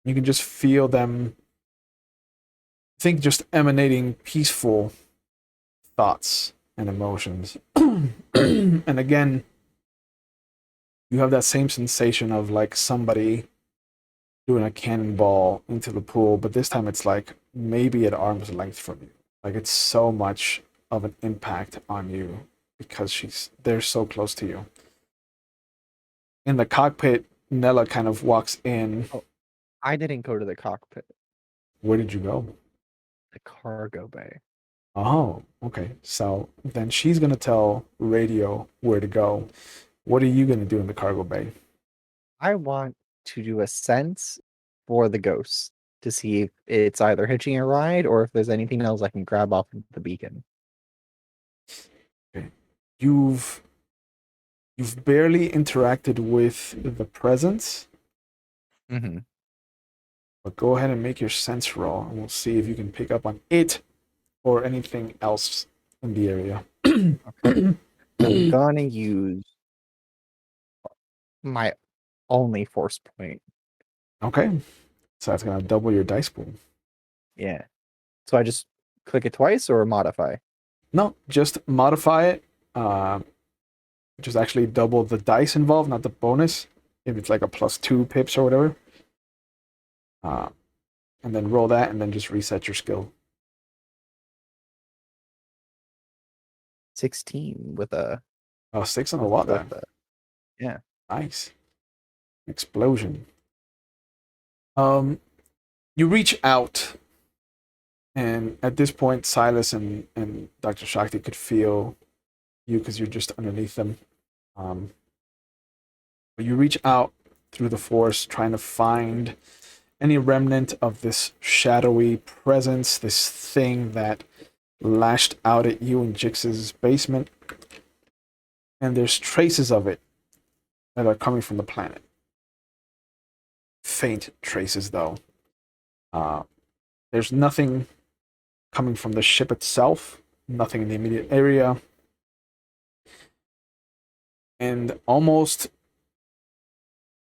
You can just feel them, I think, just emanating peaceful thoughts and emotions. And again, you have that same sensation of like somebody doing a cannonball into the pool, but this time it's like maybe at arm's length from you. Like it's so much of an impact on you because they're so close to you. In the cockpit, Nella kind of walks in. Oh, I didn't go to the cockpit. Where did you go? The cargo bay. Oh, okay. So then she's gonna tell radio where to go. What are you gonna do in the cargo bay? I want to do a sense for the ghost to see if it's either hitching a ride or if there's anything else I can grab off of the beacon. Okay. You've barely interacted with the presence, Mm-hmm. but go ahead and make your sense roll, and we'll see if you can pick up on it or anything else in the area. Okay. I'm gonna use my only force point. Okay. So that's gonna double your dice pool. Yeah. So I just click it twice or modify? No, just modify it. Which is actually double the dice involved, not the bonus. If it's like a +2 pips or whatever. And then roll that and then just reset your skill. 16 with a 6 on the what then? Yeah. Nice. Explosion. You reach out, and at this point, Xylas and Dr. Shakti could feel you because you're just underneath them. But you reach out through the force, trying to find any remnant of this shadowy presence, this thing that lashed out at you in Jix's basement. And there's traces of it that are coming from the planet. Faint traces, though. There's nothing coming from the ship itself, nothing in the immediate area. And almost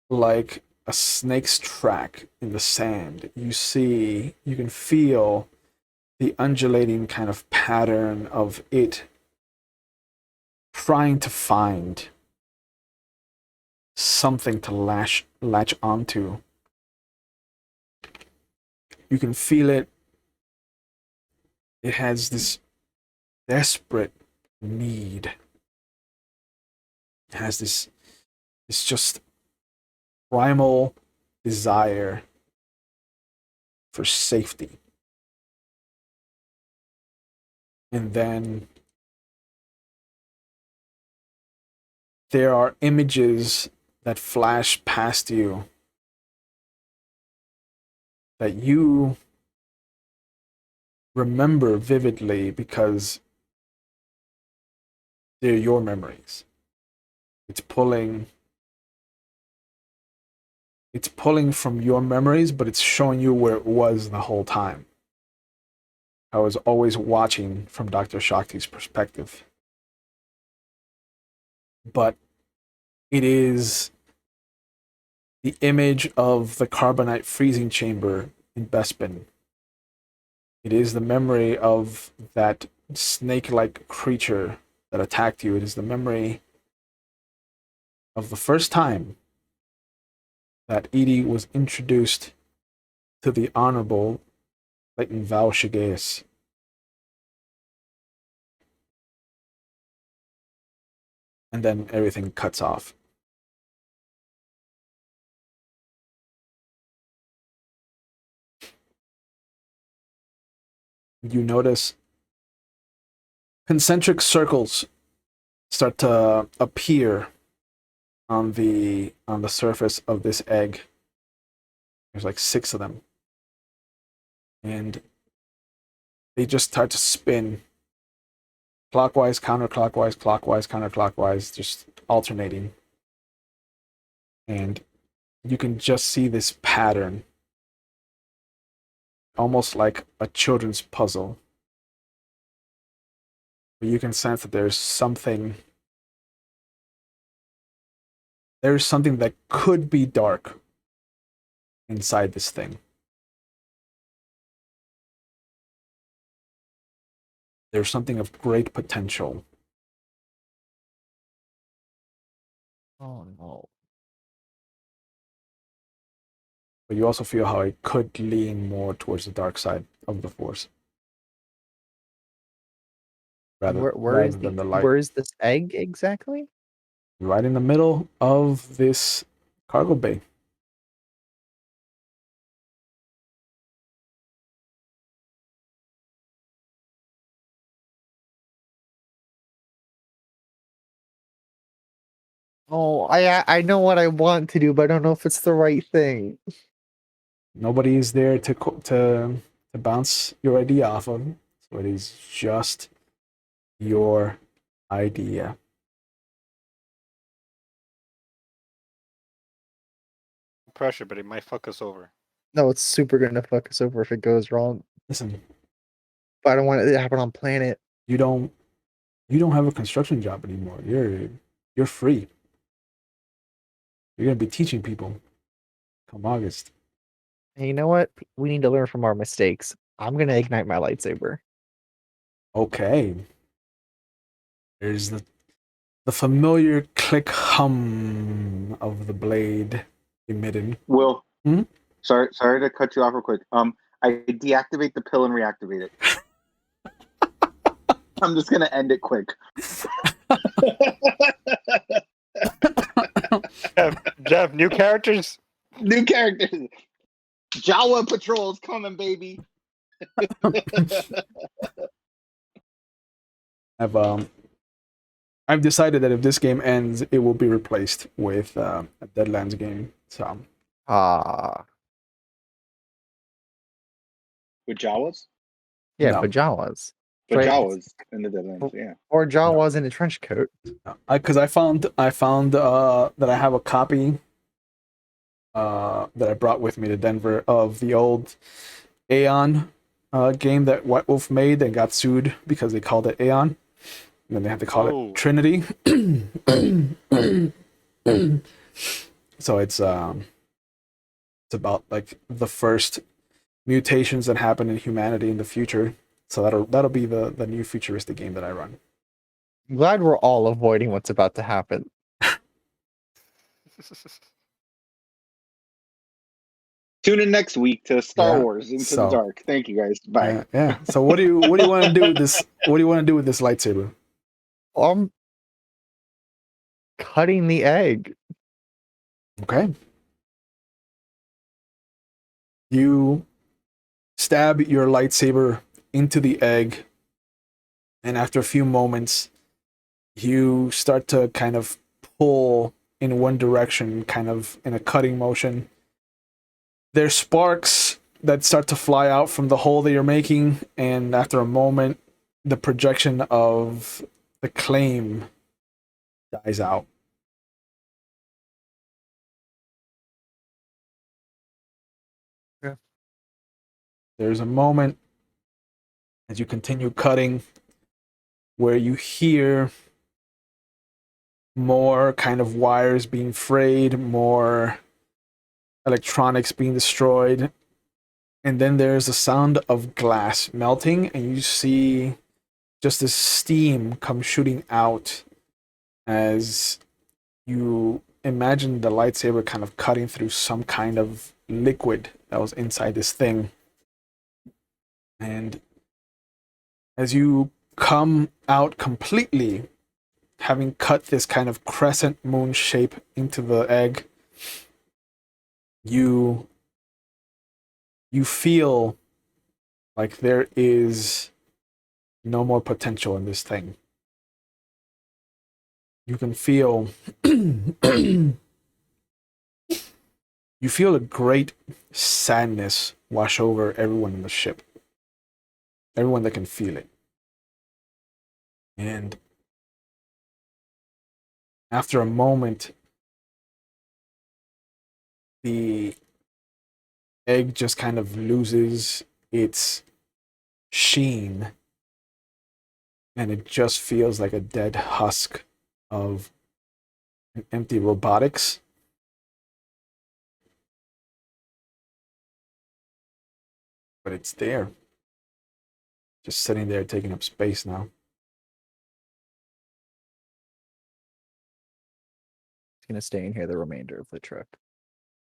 like a snake's track in the sand, you can feel the undulating kind of pattern of it trying to find something to latch onto. You can feel it. It has this desperate need. It has this just primal desire for safety. And then there are images that flash past you that you remember vividly because they're your memories. It's pulling from your memories, but it's showing you where it was the whole time. I was always watching from Dr. Shakti's perspective. But it is the image of the carbonite freezing chamber in Bespin. It is the memory of that snake-like creature that attacked you. It is the memory of the first time that Eedee was introduced to the Honorable Captain Orlyn Vael. And then everything cuts off. You notice concentric circles start to appear on the surface of this egg. There's like 6 of them. And they just start to spin clockwise, counterclockwise, clockwise, counterclockwise, just alternating. And you can just see this pattern, almost like a children's puzzle. But you can sense that there's something that could be dark inside this thing. There's something of great potential. Oh no. But you also feel how it could lean more towards the dark side of the Force. Rather than the light. Where is this egg exactly? Right in the middle of this cargo bay. Oh, I know what I want to do, but I don't know if it's the right thing. Nobody is there to bounce your idea off of. So it is just your idea. Pressure, but it might fuck us over. No, it's super gonna fuck us over if it goes wrong. Listen, But I don't want it to happen on planet. you don't have a construction job anymore. You're free. You're gonna be teaching people come August. And you know what? We need to learn from our mistakes. I'm gonna ignite my lightsaber. Okay. There's the familiar click hum of the blade emitting. Will, Hmm? sorry to cut you off real quick. I deactivate the pill and reactivate it. I'm just gonna end it quick. Jeff, new characters? New characters. Jawa Patrol's coming, baby. I've decided that if this game ends, it will be replaced with a Deadlands game. So With Jawas? Yeah, No. but Jawas. But Right. Jawas in the Deadlands, yeah. Or Jawas in a trench coat. because I found that I have a copy that I brought with me to Denver of the old Aeon game that White Wolf made and got sued because they called it Aeon. And then they had to call it Trinity. So it's about like the first mutations that happen in humanity in the future. So that'll be the new futuristic game that I run. I'm glad we're all avoiding what's about to happen. Tune in next week to Star Yeah, Wars Into so- the Dark. Thank you guys. Bye. Yeah. So what do you want to do with this? What do you want to do with this lightsaber? I'm cutting the egg. Okay. You stab your lightsaber into the egg, and after a few moments, you start to kind of pull in one direction, kind of in a cutting motion. There's sparks that start to fly out from the hole that you're making, and after a moment, the projection of the claim dies out. Yeah. There's a moment as you continue cutting where you hear more kind of wires being frayed, more electronics being destroyed, and then there's a sound of glass melting, and you see just this steam come shooting out as you imagine the lightsaber kind of cutting through some kind of liquid that was inside this thing. And as you come out completely, having cut this kind of crescent moon shape into the egg, you feel like there is no more potential in this thing. You can feel you feel a great sadness wash over everyone in the ship. Everyone that can feel it. And after a moment, the egg just kind of loses its sheen, and it just feels like a dead husk of an empty robotics. But it's there. Just sitting there taking up space now. It's gonna stay in here the remainder of the trip.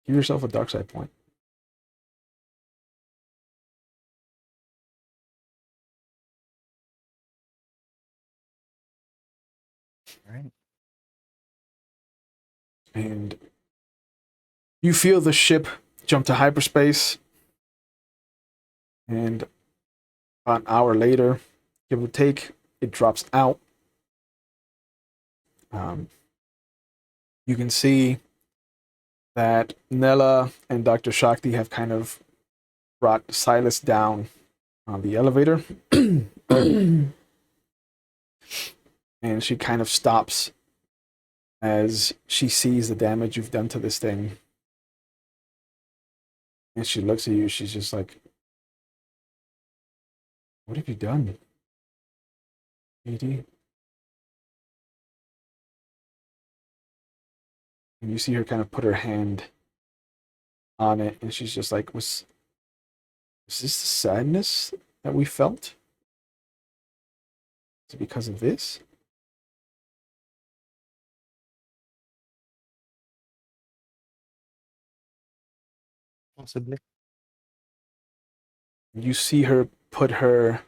Give yourself a dark side point. All right. And you feel the ship jump to hyperspace. And about an hour later, give or take, it drops out. You can see that Nella and Dr. Shakti have kind of brought Xylas down on the elevator. And she kind of stops as she sees the damage you've done to this thing. And she looks at you, she's just like, "What have you done, Eedee?" And you see her kind of put her hand on it, and she's just like, was this the sadness that we felt? Is it because of this? Possibly. You see her put her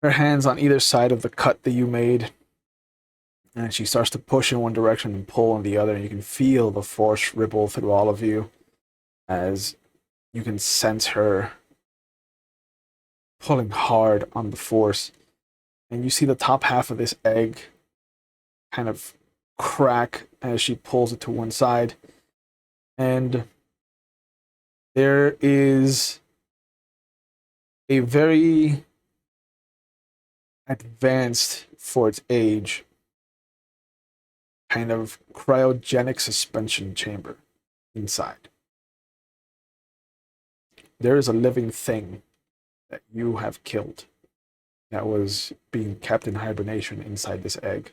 hands on either side of the cut that you made, and she starts to push in one direction and pull in the other, and you can feel the force ripple through all of you as you can sense her pulling hard on the force. And you see the top half of this egg kind of crack as she pulls it to one side. And there is a very advanced, for its age, kind of cryogenic suspension chamber inside. There is a living thing that you have killed that was being kept in hibernation inside this egg.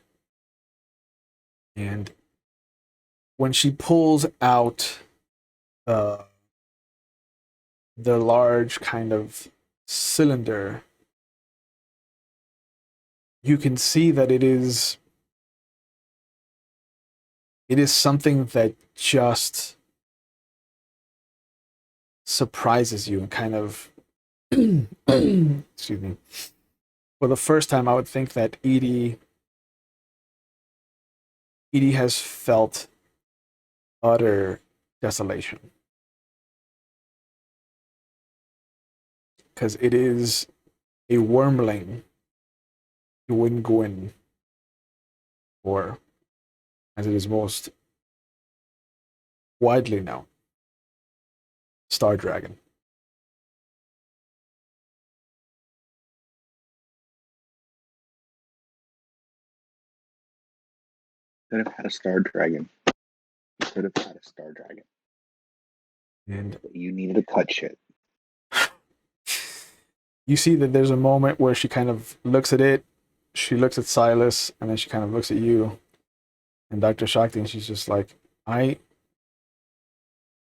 And when she pulls out the large kind of cylinder, you can see that it is something that just surprises you and kind of excuse me. For the first time, I would think that Eedee has felt utter desolation. Because it is a wormling Gwyn, or as it is most widely known. Star Dragon. Could have had a star dragon. Could have had a star dragon. And But you needed to cut shit. you see that there's a moment where she kind of looks at it, she looks at Xylas, and then she kind of looks at you and Dr. Shakti, and she's just like, I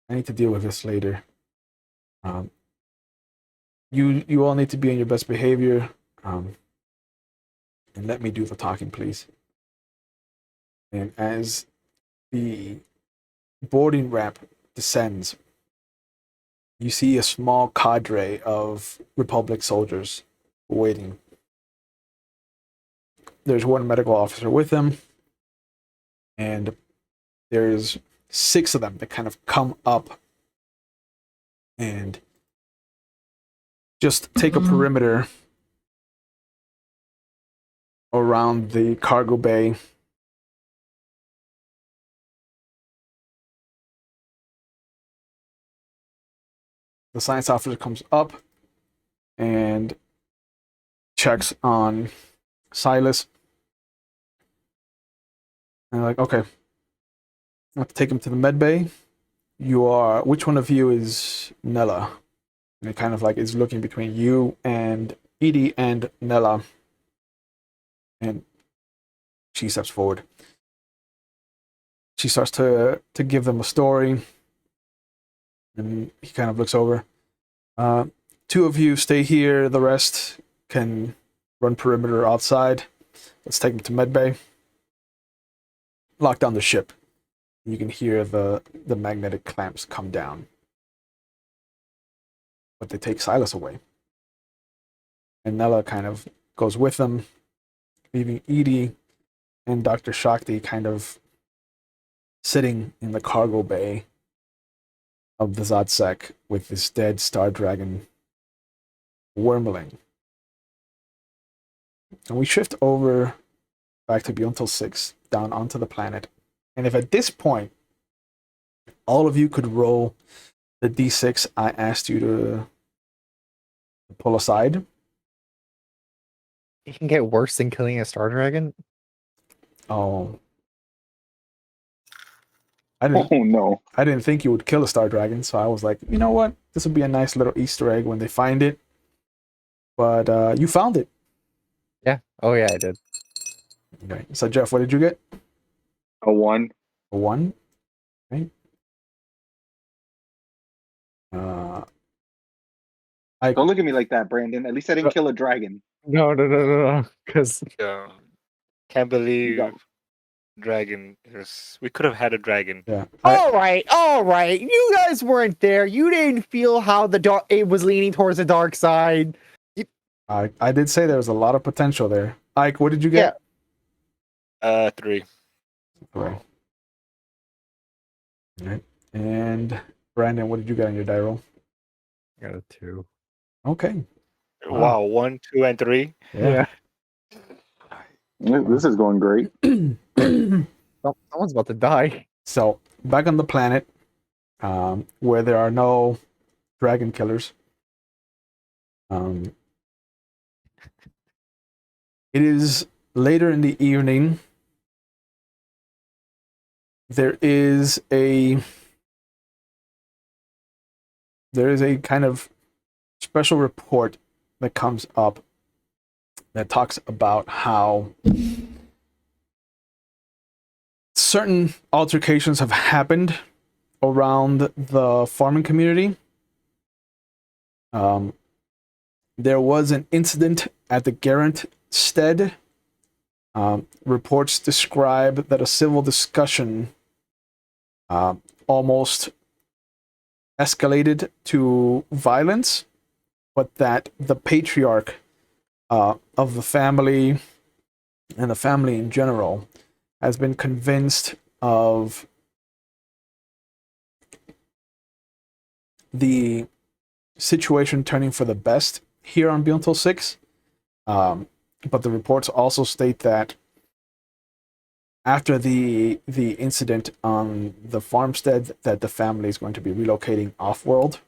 need to deal with this later. You all need to be on your best behavior, and let me do the talking, please. And as the boarding ramp descends, you see a small cadre of Republic soldiers waiting. There's one medical officer with them, and there's 6 of them that kind of come up and just take a perimeter around the cargo bay. The science officer comes up and checks on Xylas. And like, okay, I have to take him to the med bay. Which one of you is Nella? And it kind of like is looking between you and Eedee and Nella. And she steps forward. She starts to give them a story. And he kind of looks over. 2 of you stay here. The rest can run perimeter outside. Let's take them to medbay. Lock down the ship. You can hear the magnetic clamps come down. But they take Xylas away. And Nella kind of goes with them, leaving Eedee and Dr. Shakti kind of sitting in the cargo bay of the Zodsec with this dead star dragon wormling. And we shift over back to Beyond 6, down onto the planet. And if at this point all of you could roll the d6 I asked you to pull aside. It can get worse than killing a star dragon. Oh. Oh no. I didn't think you would kill a star dragon, so I was like, you know what? This would be a nice little Easter egg when they find it. But you found it. Yeah. Oh yeah, I did. Okay. So Jeff, what did you get? A 1. A 1? Right. Don't look at me like that, Brandon. At least I didn't kill a dragon. No. Because Yeah. Can't believe dragon. We could have had a dragon. Yeah. all right. You guys weren't there. You didn't feel how it was leaning towards the dark side. I did say there was a lot of potential there. Ike, what did you get? 3. Right. All right. And Brandon, what did you get on your die roll? I got a 2. Okay. Wow. 1, 2, and 3. Yeah. This is going great. Someone's about to die. So back on the planet, where there are no dragon killers, it is later in the evening. There is a kind of special report that comes up that talks about how certain altercations have happened around the farming community. There was an incident at the Garant stead. Reports describe that a civil discussion almost escalated to violence, but that the patriarch of the family and the family in general has been convinced of the situation turning for the best here on Beyond 6. But the reports also state that after the incident on the farmstead that the family is going to be relocating off-world,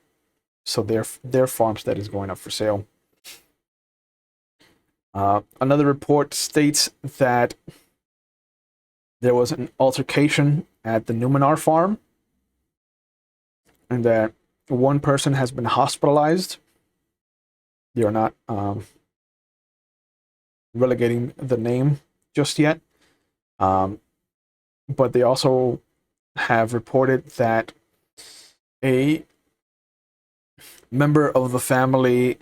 so their farmstead is going up for sale. Another report states that there was an altercation at the Numenor farm, and that one person has been hospitalized. They are not relegating the name just yet, but they also have reported that a member of the family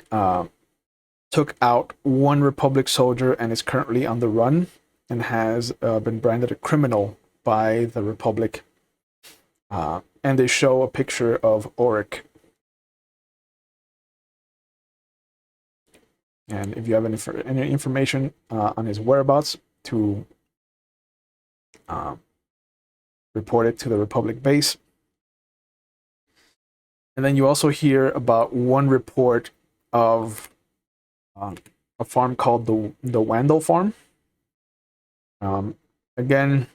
took out one Republic soldier and is currently on the run and has been branded a criminal by the Republic. And they show a picture of Auric. And if you have any information on his whereabouts, to report it to the Republic base. And then you also hear about one report of a farm called the Wandel farm. Again,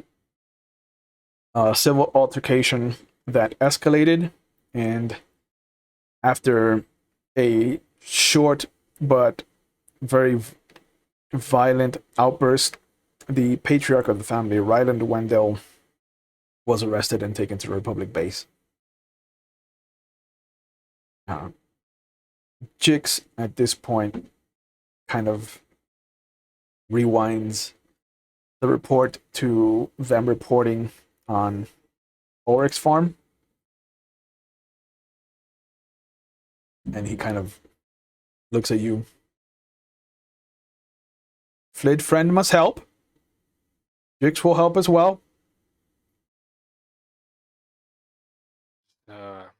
a civil altercation that escalated, and after a short but very violent outburst, the patriarch of the family, Ryland Wandel, was arrested and taken to the Republic base. Jix, at this point, kind of rewinds the report to them reporting on Auric's farm. And he kind of looks at you. Flid friend must help. Jix will help as well.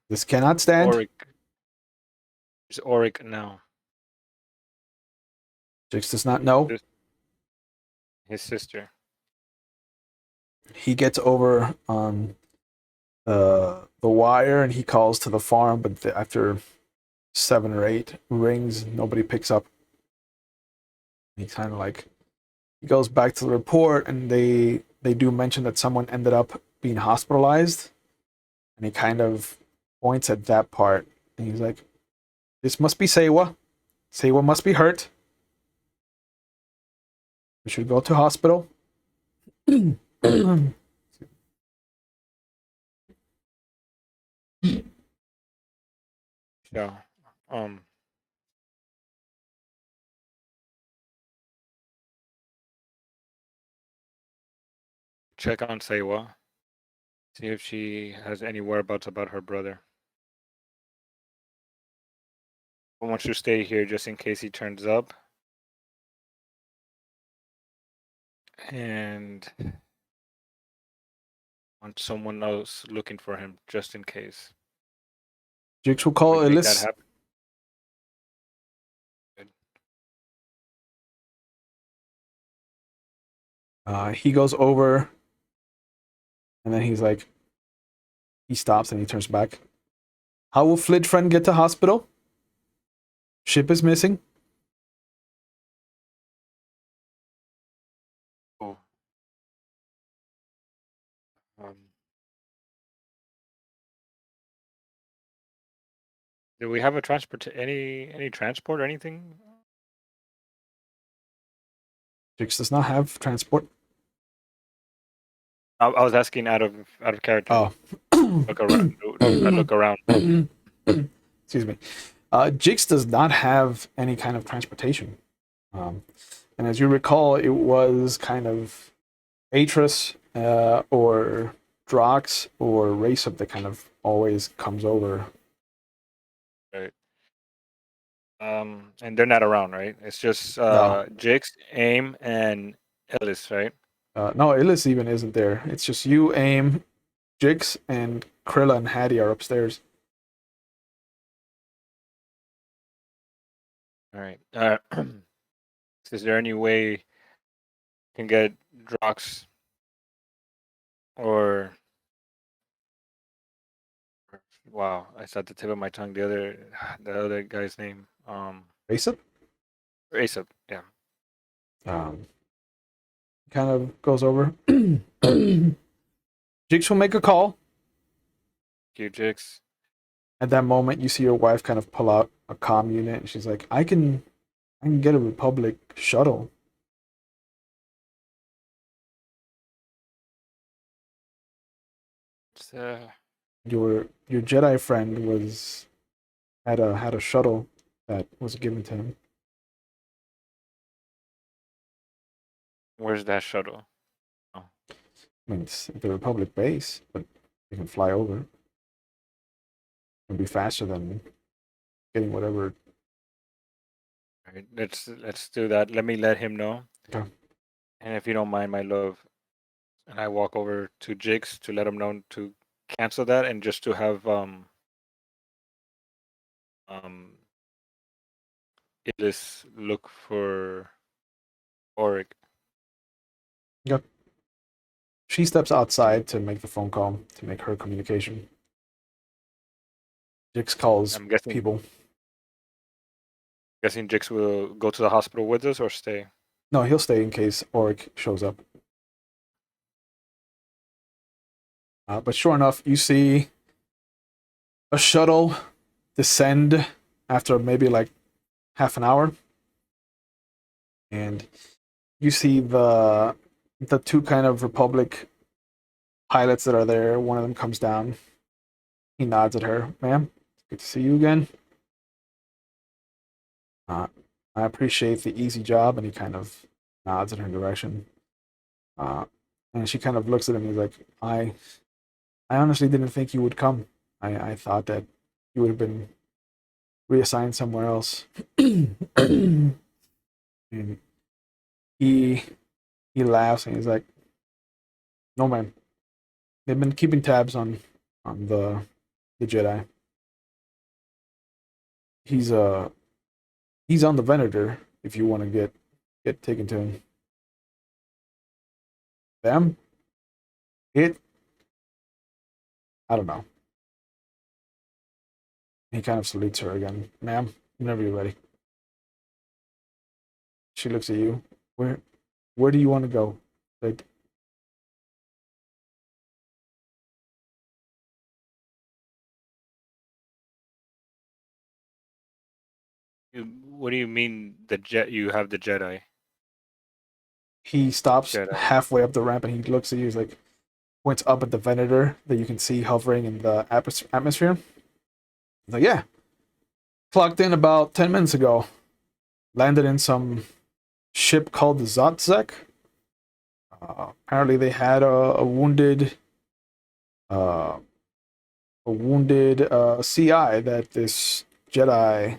This cannot stand. Auric. It's Auric now. Jix does not know. His sister. He gets over on the wire and he calls to the farm, but after 7 or 8 rings, nobody picks up. He kind of like, he goes back to the report, and they do mention that someone ended up being hospitalized, and he kind of points at that part, and he's like, this must be Sewa. Sewa must be hurt. We should go to hospital. Yeah. Check on Sewa. See if she has any whereabouts about her brother. I want you to stay here just in case he turns up. And want someone else looking for him just in case. Jix will call Make that Ellis. happen. He goes over, and then he's like, he stops and he turns back. How will Flid friend get to hospital? Ship is missing. Oh. Do we have a transport? Any transport or anything? Jix does not have transport. I was asking out of character. Oh. Look around. I look around. Excuse me. Jix does not have any kind of transportation. And as you recall, it was kind of Atris or Drox or Raceup that kind of always comes over. Right. And they're not around, right? It's just No. Jix, Aim, and Ellis, right? No, Illis even isn't there. It's just you, Aim, Jix, and Krilla and Hattie are upstairs. All right. Is there any way you can get Drox or wow, I saw at the tip of my tongue the other guy's name. Raceup? Raceup, yeah. Kind of goes over. Jix will make a call. Thank you, Jix. At that moment, you see your wife kind of pull out a comm unit, and she's like, I can get a Republic shuttle. It's, Your Jedi friend had a shuttle that was given to him. where's that shuttle? I mean, it's the Republic base, but you can fly over. It'll be faster than getting whatever. All right, let's do that. Let him know. Okay. And if you don't mind, my love, and I walk over to Jix to let him know to cancel that and just to have Xylas look for Auric. Yep. She steps outside to make the phone call to make her communication. Jix calls I'm guessing people. Jix will go to the hospital with us or stay. No, he'll stay in case Auric shows up. But sure enough, you see a shuttle descend after maybe like half an hour, and you see the two kind of Republic pilots that are there. One of them comes down. He nods at her. Ma'am, it's good to see you again. I appreciate the easy job, and he kind of nods in her direction. And she kind of looks at him and he's like, I honestly didn't think you would come. I thought that you would have been reassigned somewhere else. And he laughs and he's like, no man. They've been keeping tabs on the Jedi. He's on the Venator if you want to get taken to him. Them? It? I don't know. He kind of salutes her again. Ma'am, whenever you're ready. She looks at you. Where do you want to go? Like, What do you mean the jet? You have the Jedi. he stops Jedi. halfway up the ramp and he looks at you. He's like, points up at the Venator that you can see hovering in the atmosphere. He's like, yeah. Clocked in about 10 minutes ago. Landed in some ship called the Zotzek. Apparently they had a wounded CI that this Jedi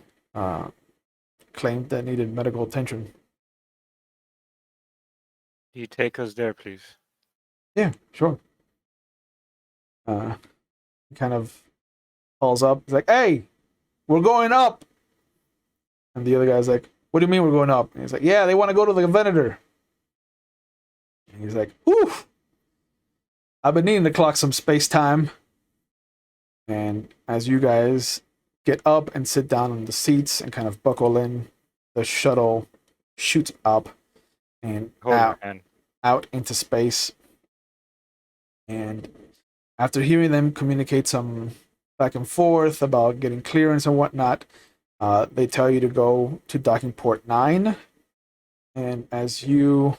claimed that needed medical attention. Can you take us there, please? Yeah, sure. Kind of calls up. He's like, hey, we're going up. And the other guy's like, what do you mean we're going up? And he's like, yeah, they want to go to the Venator. And he's like, oof. I've been needing to clock some space time. And as you guys get up and sit down on the seats and kind of buckle in, the shuttle shoots up and out into space. And after hearing them communicate some back and forth about getting clearance and whatnot, they tell you to go to docking port 9. And as you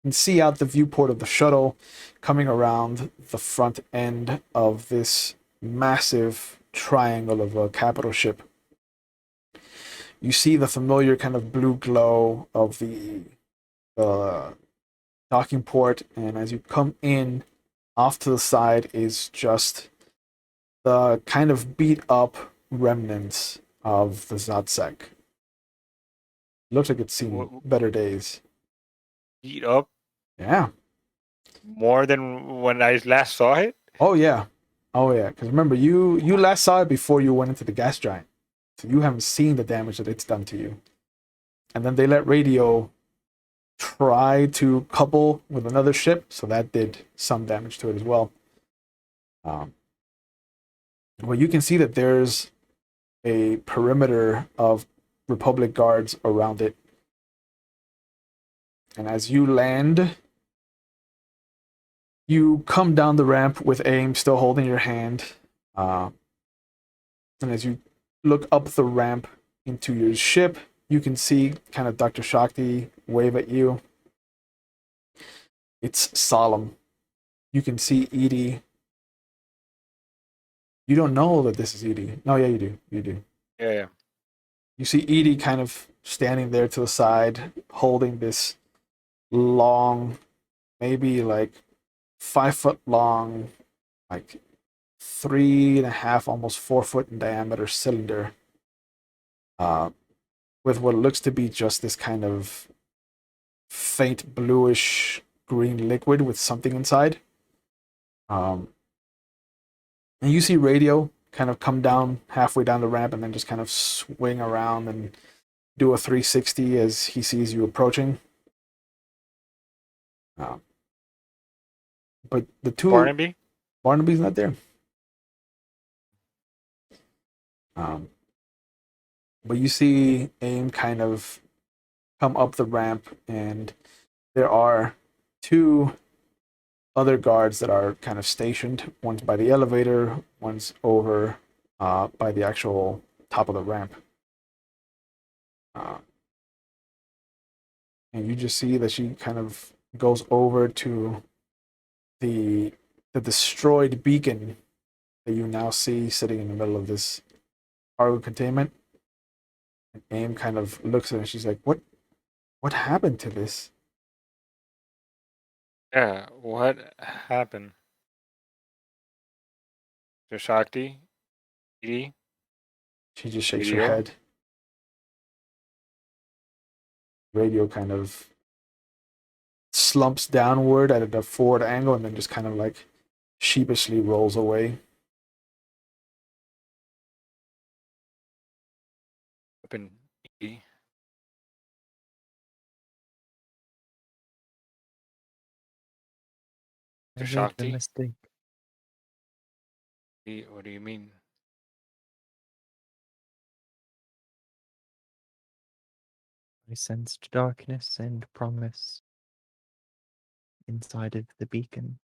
can see out the viewport of the shuttle coming around the front end of this massive triangle of a capital ship, you see the familiar kind of blue glow of the docking port, and as you come in, off to the side is just the kind of beat up remnants of the Zotzek. Looks like it's seen better days. Beat up? Yeah. More than when I last saw it? Oh yeah. Because remember, you last saw it before you went into the gas giant, so you haven't seen the damage that it's done to you. And then they let Radio try to couple with another ship, so that did some damage to it as well. Well, you can see that there's a perimeter of Republic guards around it. And as you land, You come down the ramp with AIM still holding your hand. And as you look up the ramp into your ship, you can see kind of Dr. Shakti wave at you. It's solemn. You can see Eedee. You don't know that this is Eedee. No, yeah, you do. You do. Yeah. You see Eedee kind of standing there to the side, holding this long, maybe like 5 foot long, like 3.5, almost 4 foot in diameter cylinder, with what looks to be just this kind of faint bluish green liquid with something inside. And you see Radio kind of come down halfway down the ramp and then just kind of swing around and do a 360 as he sees you approaching. But the two Barnaby's not there. But you see AIM kind of come up the ramp, and there are two other guards that are kind of stationed. One's by the elevator, one's over by the actual top of the ramp. And you just see that she kind of goes over to the destroyed beacon that you now see sitting in the middle of this cargo containment. And AIM kind of looks at it and she's like, What happened to this? Yeah, what happened? To Shakti? Eedee? She just shakes her Radio? head. Radio kind of slumps downward at a forward angle and then just kind of like sheepishly rolls away. Happened, Eedee? I made the Shakti? mistake. What do you mean? I sensed darkness and promise inside of the beacon.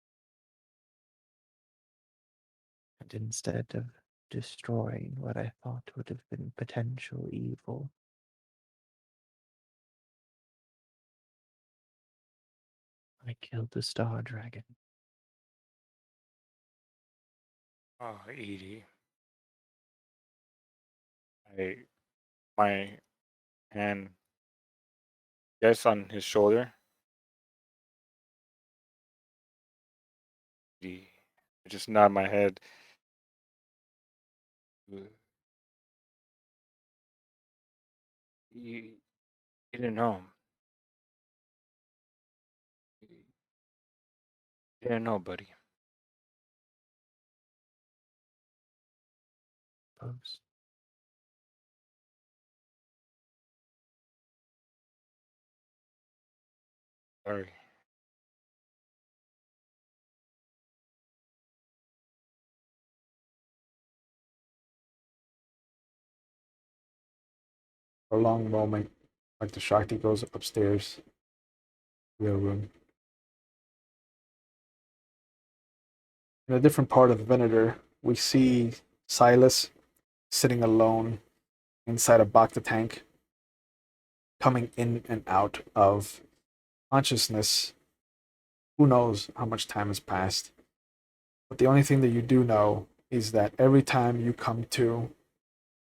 And instead of destroying what I thought would have been potential evil, I killed the star dragon. Oh, Eedee. My hand, yes, on his shoulder. Eedee. I just nod my head. You didn't know. You didn't know, buddy. Suppose. Sorry. For a long moment, like the Shakti goes upstairs to their room. In a different part of the Venator, we see Xylas sitting alone inside a Bacta tank, coming in and out of consciousness. Who knows how much time has passed? But the only thing that you do know is that every time you come to,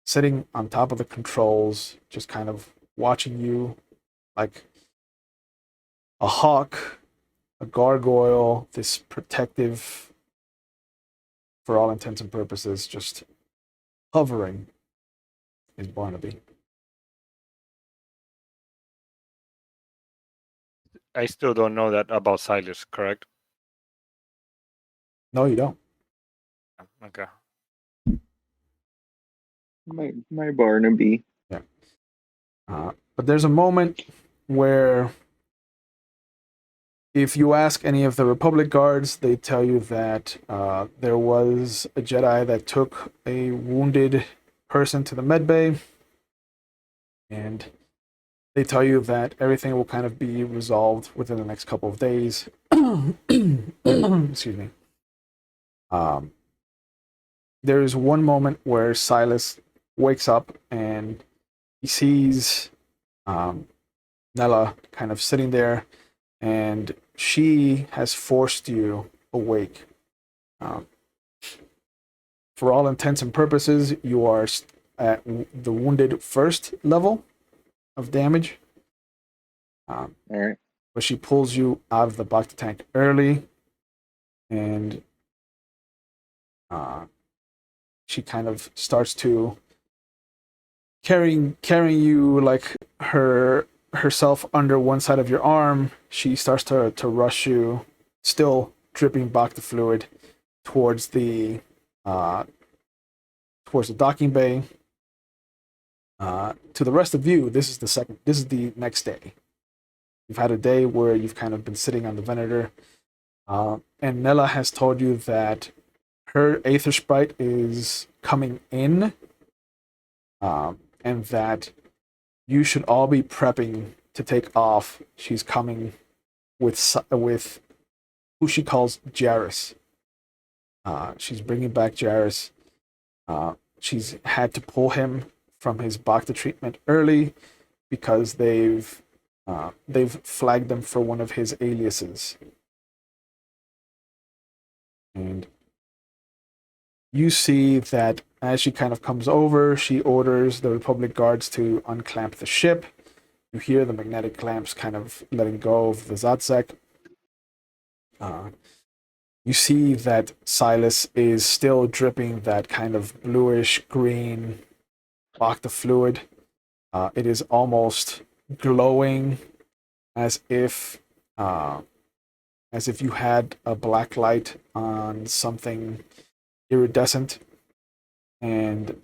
sitting on top of the controls, just kind of watching you like a hawk, a gargoyle, this protective, for all intents and purposes, just hovering, is Barnaby. I still don't know that about Xylas, correct? No, you don't. Okay. My Barnaby. Yeah. But there's a moment where if you ask any of the Republic guards, they tell you that there was a Jedi that took a wounded person to the med bay, and They tell you that everything will kind of be resolved within the next couple of days. Excuse me. There is one moment where Xylas wakes up and he sees Nella kind of sitting there, and she has forced you awake. For all intents and purposes, you are at the wounded first level of damage. All right. But she pulls you out of the Bacta tank early, and she kind of starts to carrying you like herself under one side of your arm. She starts to rush you, still dripping Bacta fluid, towards the docking bay. To the rest of you, this is the next day. You've had a day where you've kind of been sitting on the Venator, and Nella has told you that her Aether Sprite is coming in, and that you should all be prepping to take off. She's coming with who she calls Jairus. She's bringing back Jairus. She's had to pull him from his Bacta treatment early because they've flagged them for one of his aliases. And you see that as she kind of comes over, she orders the Republic guards to unclamp the ship. You hear the magnetic clamps kind of letting go of the Zatzek. You see that Xylas is still dripping that kind of bluish green Bacta fluid. It is almost glowing as if you had a black light on something iridescent. And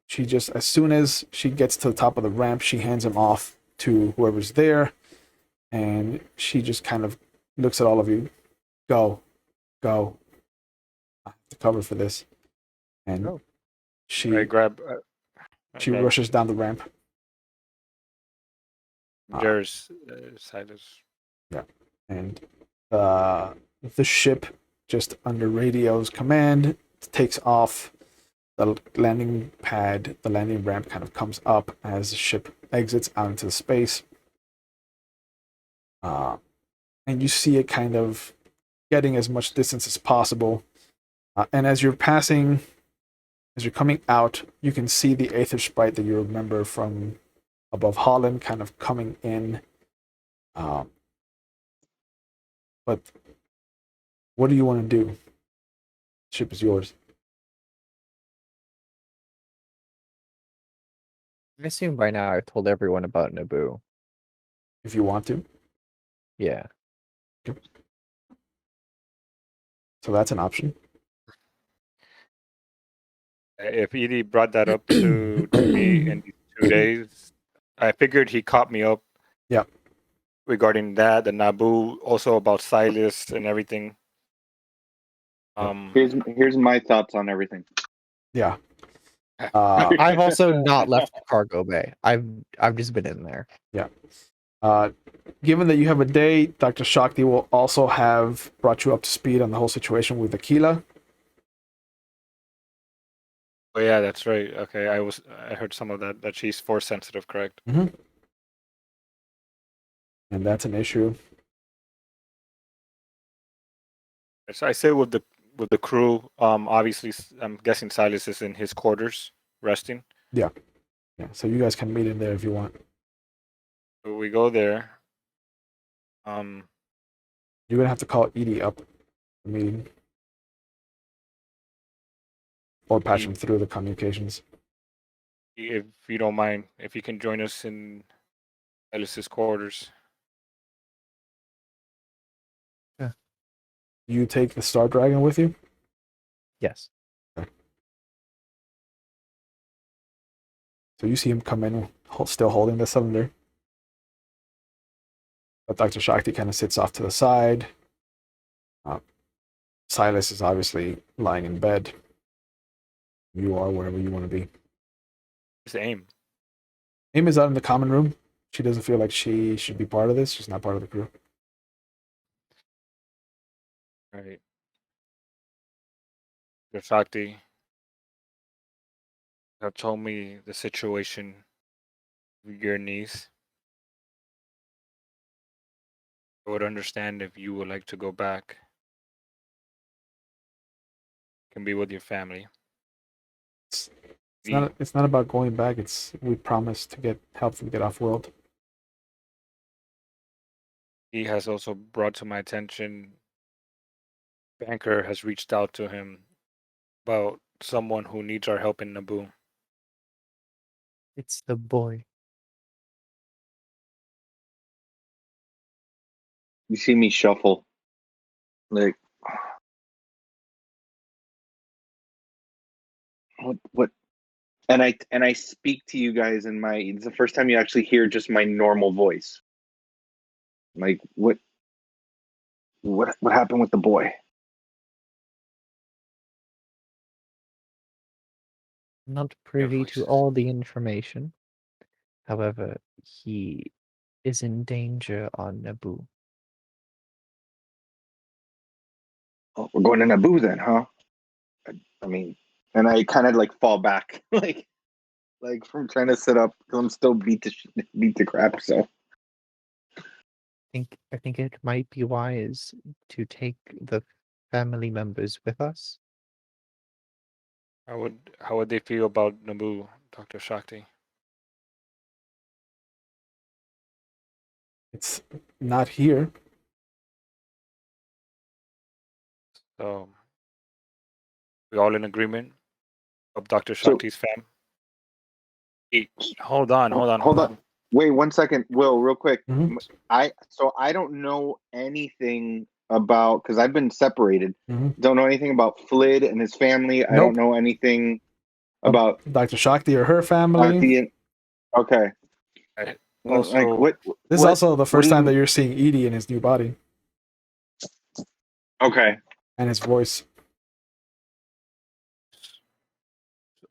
she just, as soon as she gets to the top of the ramp, she hands him off to whoever's there, and she just kind of looks at all of you. Go. I have to cover for this. And she rushes down the ramp. There's Xylas. Yeah. And the ship, just under radio's command, takes off. The landing ramp kind of comes up as the ship exits out into space. And you see it kind of getting as much distance as possible. And as you're coming out, you can see the Aether Sprite that you remember from above Holland kind of coming in. But what do you want to do? The ship is yours. I assume by now I've told everyone about Naboo. If you want to. Yeah. Okay. So that's an option. If Eedee brought that up to me in these 2 days, I figured he caught me up. Yeah. Regarding that, the Naboo, also about Xylas and everything. Here's my thoughts on everything. Yeah. I've also not left the cargo bay. I've just been in there. Yeah. Given that you have a day, Dr. Shakti will also have brought you up to speed on the whole situation with Aquila. Oh yeah, that's right. Okay, I heard some of that she's force sensitive, correct? Mm-hmm. And that's an issue. So I say with the crew, obviously I'm guessing Xylas is in his quarters resting. Yeah. So you guys can meet in there if you want. So we go there. You're gonna have to call Eedee up the meeting. Or patch him through the communications. If you don't mind, if you can join us in Xylas's quarters. Yeah. You take the Star Dragon with you? Yes. Okay. So you see him come in, still holding the cylinder. But Dr. Shakti kind of sits off to the side. Xylas is obviously lying in bed. You are wherever you want to be. Where's AIM? AIM is out in the common room, she doesn't feel like she should be part of this. She's not part of the crew. Right. Dr. Shakti have told me the situation with your niece. I would understand if you would like to go back. Can be with your family. It's not about going back. We promised to help them get off world. He has also brought to my attention. Banker has reached out to him about someone who needs our help in Naboo. It's the boy. You see me shuffle, like, what? And I speak to you guys in my. It's the first time you actually hear just my normal voice. Like, what happened with the boy? Not privy to all the information. However, he is in danger on Naboo. Oh, we're going to Naboo then, huh? I mean, and I kind of like fall back, like from trying to sit up because I'm still beat to crap. So I think it might be wise to take the family members with us. How would they feel about Naboo, Dr. Shakti? It's not here. So we all in agreement of Dr. Shakti's fam? Hold on. Wait 1 second, Will, real quick. Mhm. I don't know anything about, because I've been separated. Mhm. Don't know anything about Flid and his family. I don't know anything about Dr. Shakti or her family. Okay. Also, like what? This is also the first time you- that you're seeing Eedee in his new body Okay. and his voice.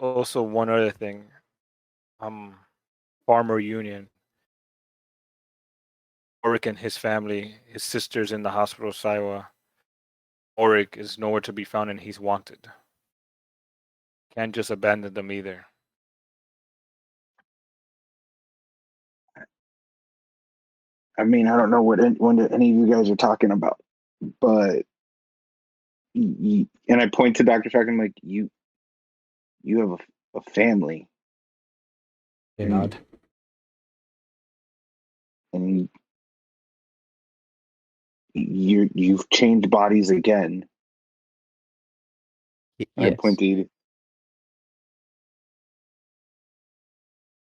also one other thing. Farmer Union. Auric and his family, his sister's in the hospital, Saiwa. Auric is nowhere to be found and he's wanted. Can't just abandon them either. I mean, I don't know what any of you guys are talking about, but and I point to Dr. Shark. I'm like, you have a family. They nod. And you've changed bodies again. Yes. I point to Eedee.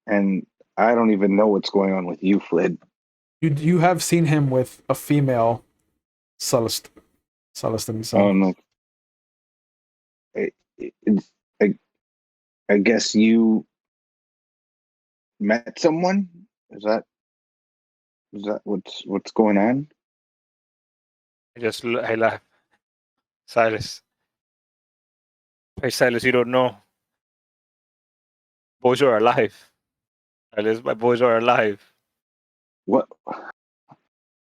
And I don't even know what's going on with you, Flid. You have seen him with a female Celeste himself. I guess you met someone. Is that what's going on? I laugh. Silas. Hey, Silas, you don't know. Boys are alive. Silas, my boys are alive. What?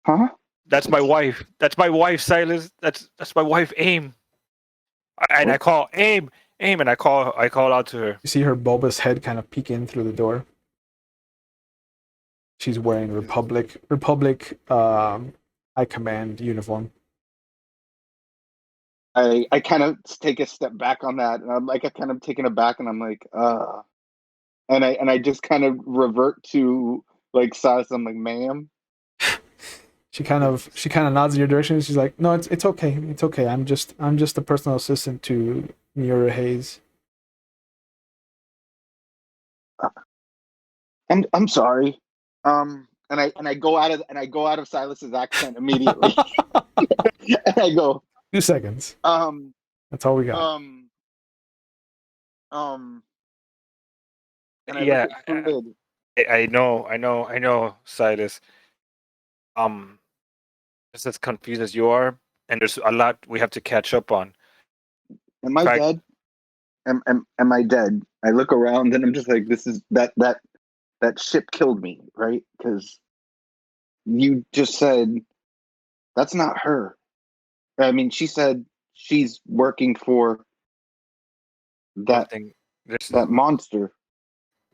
Huh? That's my wife. That's my wife, Silas. That's my wife, Aim. And I call Aim, and I call out to her. You see her bulbous head kind of peek in through the door. She's wearing Republic High Command uniform. I kind of take a step back on that, and I'm like, I kind of taken aback, and I'm like, and I just kind of revert to like Silas. I'm like, ma'am. She kind of nods in your direction. She's like, "No, it's okay. It's okay. I'm just a personal assistant to Miura Hayes." I'm sorry. And I go out of Silas's accent immediately. And I go 2 seconds. That's all we got. And I look at Flid. I know, Silas. Just as confused as you are, and there's a lot we have to catch up on. Am I dead? Am I dead? I look around and I'm just like, this is that that ship killed me, right? Because you just said that's not her. I mean, she said she's working for that Something. This that monster.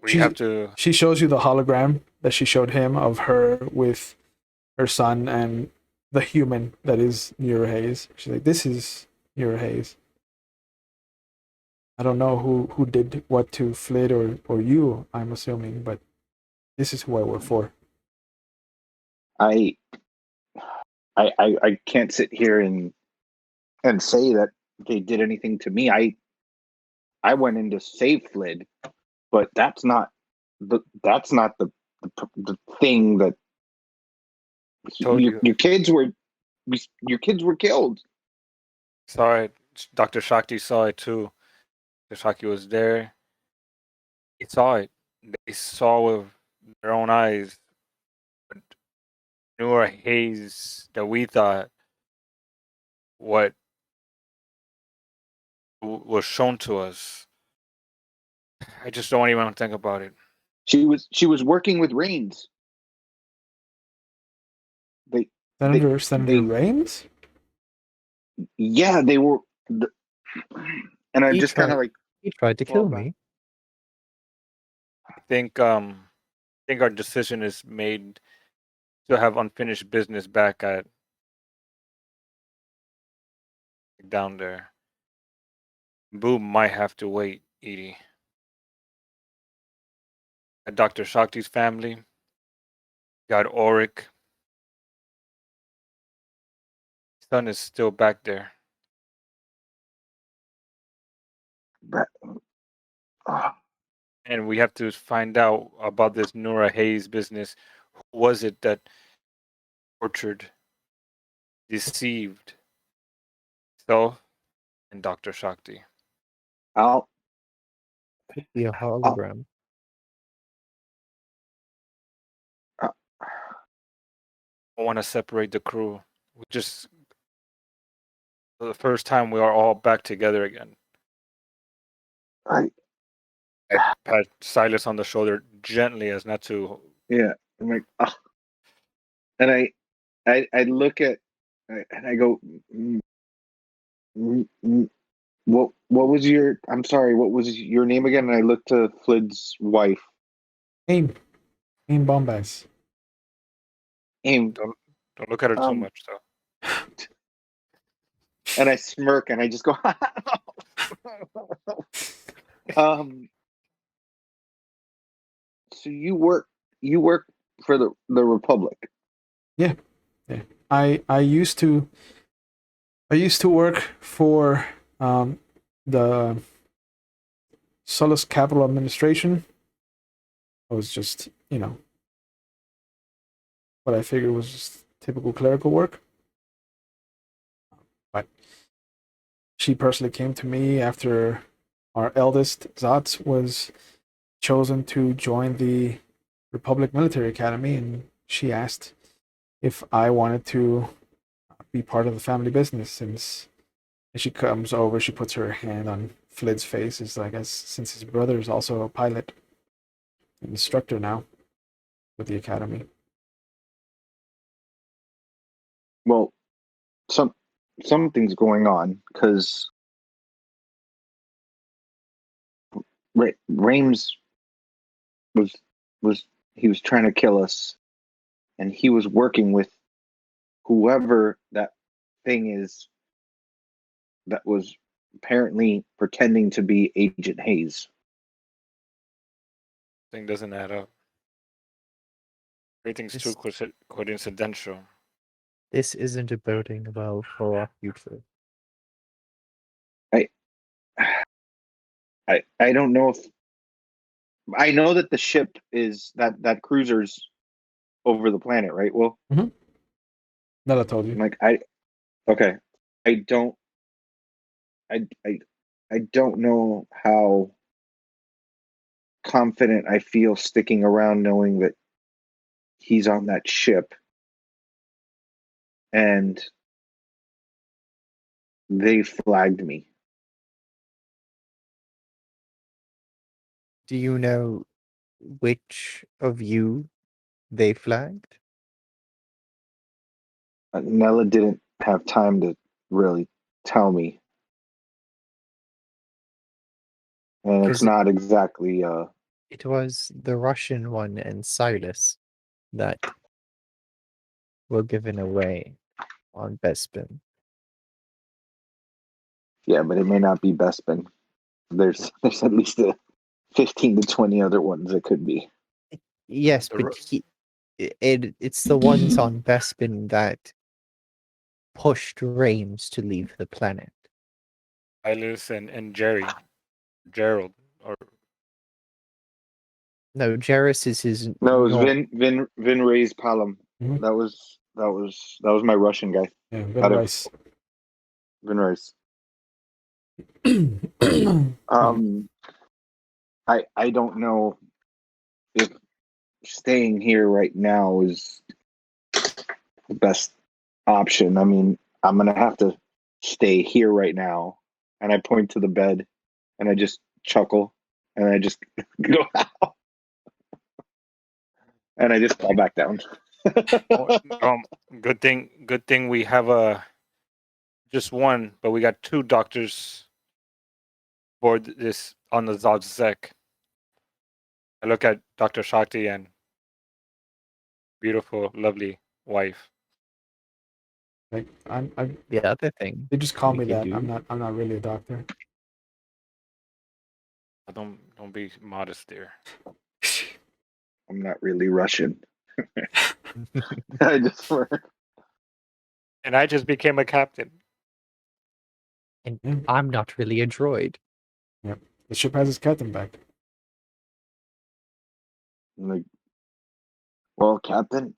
we have to. She shows you the hologram that she showed him of her with her son and the human that is Nura Hayes. She's like, this is Nura Hayes. I don't know who did what to Flid or you, I'm assuming, but this is who I work for. I can't sit here and say that they did anything to me. I went in to save Flid, but that's not the thing that Told you. your kids were killed. Saw it. Dr. Shakti saw it too. Dr. Shakti was there. He saw it. They saw with their own eyes. Newer haze that we thought what was shown to us. I just don't even want to think about it. She was working with Rains. Senator Raines? Yeah, they were. And I just kind of like he tried to kill me. I think our decision is made to have unfinished business back at down there. Boo might have to wait, Eedee. At Dr. Shakti's family, got Auric. Son is still back there. And we have to find out about this Nora Hayes business. Who was it that tortured, deceived self and Dr. Shakti? I'll Could be a hologram. I want to separate the crew. We just for the first time we are all back together again. I pat Xylas on the shoulder gently as not to. Yeah, I'm like, and I look at and I go, what was your? I'm sorry, what was your name again? And I look to Flid's wife. Aim Bombas. Aim. Don't look at her too much, though. And I smirk and I just go, So you work for the Republic? Yeah. I used to work for the Xylas Capital Administration. I was just, what I figured was just typical clerical work. But she personally came to me after our eldest, Zatz, was chosen to join the Republic Military Academy, and she asked if I wanted to be part of the family business. Since she comes over, she puts her hand on Flid's face. It's like, since his brother is also a pilot, an instructor now with the academy. Well, something's going on because Rames was he was trying to kill us, and he was working with whoever that thing is that was apparently pretending to be Agent Hayes. Thing doesn't add up. Everything's too coincidental. This isn't a building about for our future. I don't know if I know that the ship is that cruiser's over the planet, right? Well, That I told you. Like okay. I don't know how confident I feel sticking around knowing that he's on that ship and they flagged me. Do you know which of you they flagged? Nella didn't have time to really tell me, and it's Because not exactly. it was the Russian one and Xylas that were given away on Bespin. Yeah, but it may not be Bespin. There's at least 15 to 20 other ones it could be. Yes, The but Ru- it's the ones on Bespin that pushed Rames to leave the planet. Xylas and Gerald, or No, Jarrus is his No, it was nor- Vin Ray's Palom. Mhm. That was my Russian guy. Yeah, Out Ben of Rice. Vin Ray's. Um, I don't know if staying here right now is the best option. I mean, I'm gonna have to stay here right now, and I point to the bed, and I just chuckle, and I just go out, and I just fall back down. good thing we have just one, but we got two doctors aboard this on the Zek. I look at Dr. Shakti and beautiful, lovely wife. like the other thing. they just call we me could that. do- I'm not really a doctor. Don't be modest there. I'm not really Russian. I just And I just became a captain. And Yeah. I'm not really a droid. The ship has its captain back. I'm like, well, Captain,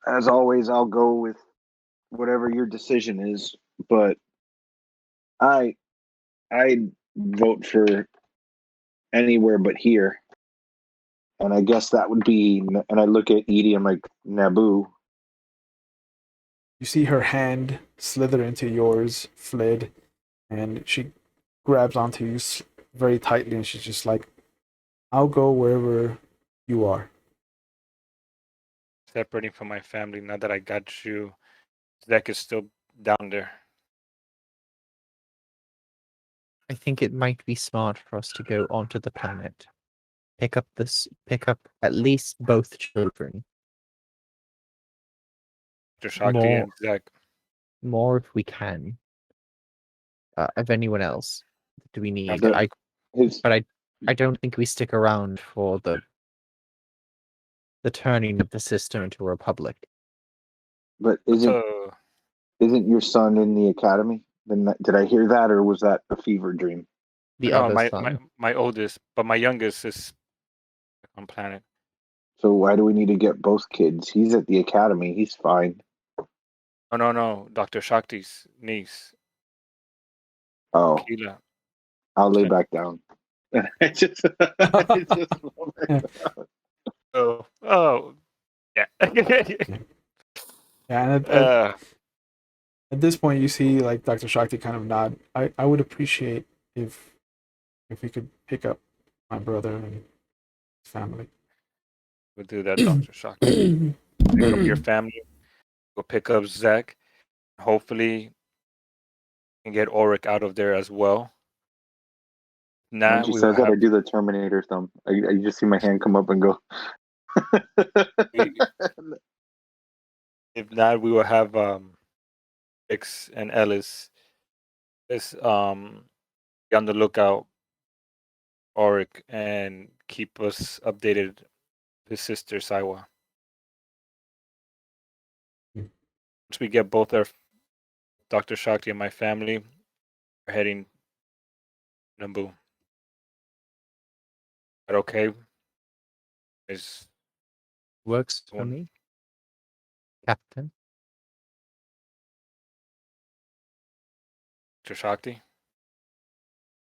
as always, I'll go with whatever your decision is, but I vote for anywhere but here. And I guess that would be, and I look at Eedee, I'm like, Naboo. You see her hand slither into yours, Flid, and she grabs onto you very tightly, and she's just like, "I'll go wherever you are." Separating from my family now that I got you. Zek is still down there. I think it might be smart for us to go onto the planet. Pick up at least both children. Dr. Shakti More and Zek. more if we can. Of anyone else do we need? The- his, I don't think we stick around for the turning of the system into a republic. but So, isn't your son in the academy? Then did I hear that, or was that a fever dream? The no, other my, son. my oldest, but my youngest is on planet. So why do we need to get both kids? He's at the academy. He's fine. Oh no, Dr. Shakti's niece, Oh, Keela. I'll lay back down. I just fall back Yeah. down. Oh, yeah. Yeah, and at this point, you see like Dr. Shakti kind of nod. I would appreciate if we could pick up my brother and his family. We'll do that, Dr. Shakti. Pick up your family. Go pick up Zach. Hopefully, and get Oric out of there as well. Nah, When she we will says that, I have. do the Terminator thumb. I just see my hand come up and go. If not, we will have X and Ellis. Let's be on the lookout, Oric, and keep us updated. His sister Saiwa. Hmm. Once we get both our Dr. Shakti and my family, we're heading Naboo. But okay, is Works for one me. Captain. Dr. Shakti.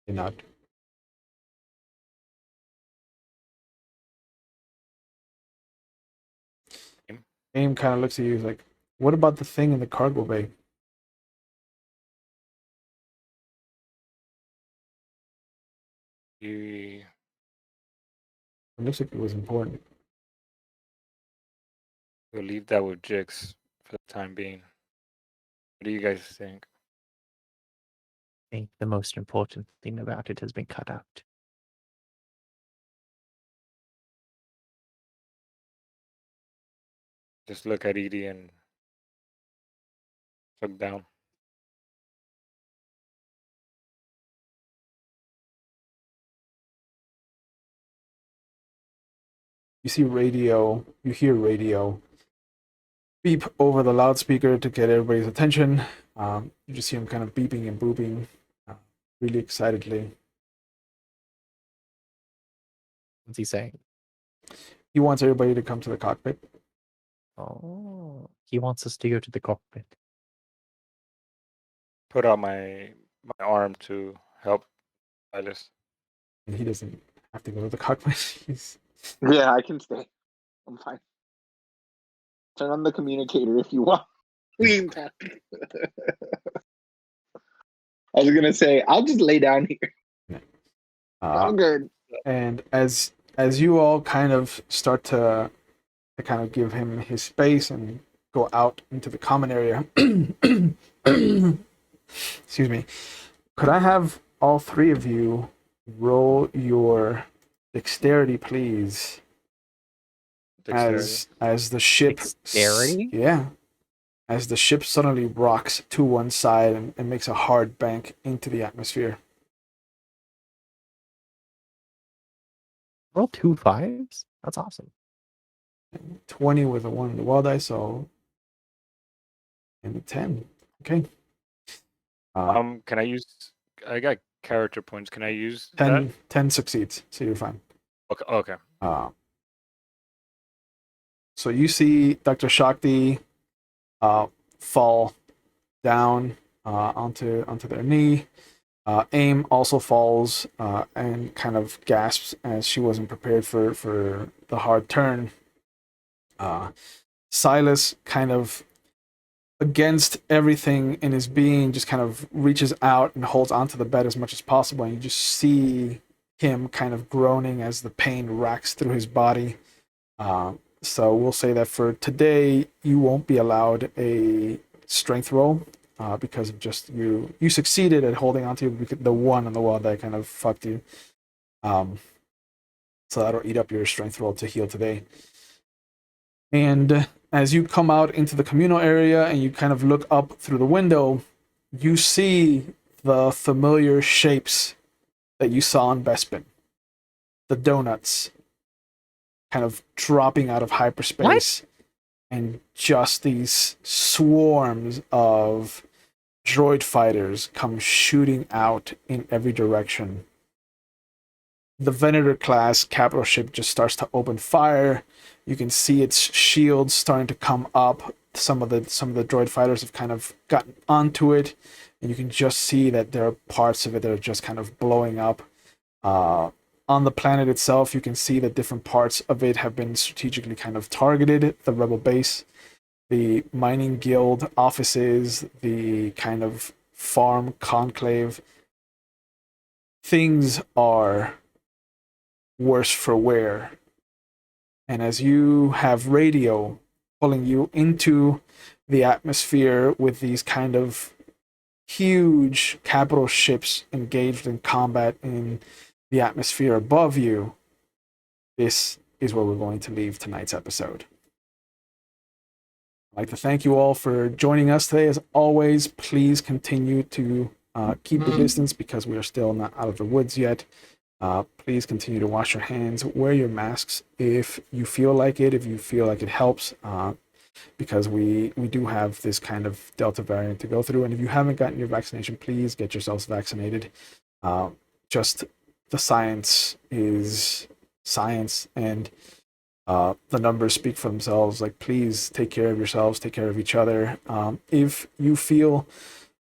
They nod. Aim kind of looks at you like, "What about the thing in the cargo bay?" You It looks like it was important. We'll leave that with Jix for the time being. What do you guys think? I think the most important thing about it has been cut out. Just look at Eedee and look down. You see radio, you hear radio beep over the loudspeaker to get everybody's attention. You just see him kind of beeping and booping really excitedly. What's he saying? He wants everybody to come to the cockpit. Oh, he wants us to go to the cockpit. Put out my arm to help Xylas. And he doesn't have to go to the cockpit. He's Yeah, I can stay. I'm fine. Turn on the communicator if you want. Lean back. I was gonna say I'll just lay down here. I'm good. And as you all kind of start to kind of give him his space and go out into the common area. Excuse me. Could I have all three of you roll your dexterity, please? Dexterity. As the ship Dexterity? Yeah. As the ship suddenly rocks to one side and makes a hard bank into the atmosphere. Roll 2 5s? That's awesome. 20 with a 1 in the wild die, so and a 10. Okay. Can I use? I got character points. Can I use 10, that? 10 succeeds, so you're fine. Okay. Okay. So you see Dr. Shakti fall down onto their knee. Aim also falls and kind of gasps as she wasn't prepared for the hard turn. Xylas, kind of against everything in his being, just kind of reaches out and holds onto the bed as much as possible, and you just see him kind of groaning as the pain racks through his body. So we'll say that for today, you won't be allowed a strength roll because of just you succeeded at holding onto the one on the wall that kind of fucked you. So that'll eat up your strength roll to heal today. And as you come out into the communal area and you kind of look up through the window, you see the familiar shapes that you saw in Bespin. The donuts kind of dropping out of hyperspace. What? And just these swarms of droid fighters come shooting out in every direction. The Venator class capital ship just starts to open fire. You can see its shields starting to come up. Some of the droid fighters have kind of gotten onto it, and you can just see that there are parts of it that are just kind of blowing up. On the planet itself, you can see that different parts of it have been strategically kind of targeted. The rebel base, the mining guild offices, the kind of farm conclave. Things are worse for wear. And as you have radio pulling you into the atmosphere with these kind of huge capital ships engaged in combat in the atmosphere above you, this is where we're going to leave tonight's episode. I'd like to thank you all for joining us today. As always, please continue to keep the distance because we are still not out of the woods yet. Please continue to wash your hands, wear your masks if you feel like it, if you feel like it helps, because we do have this kind of Delta variant to go through. And if you haven't gotten your vaccination, please get yourselves vaccinated. Just the science is science, and the numbers speak for themselves. Like, please take care of yourselves, take care of each other. If you feel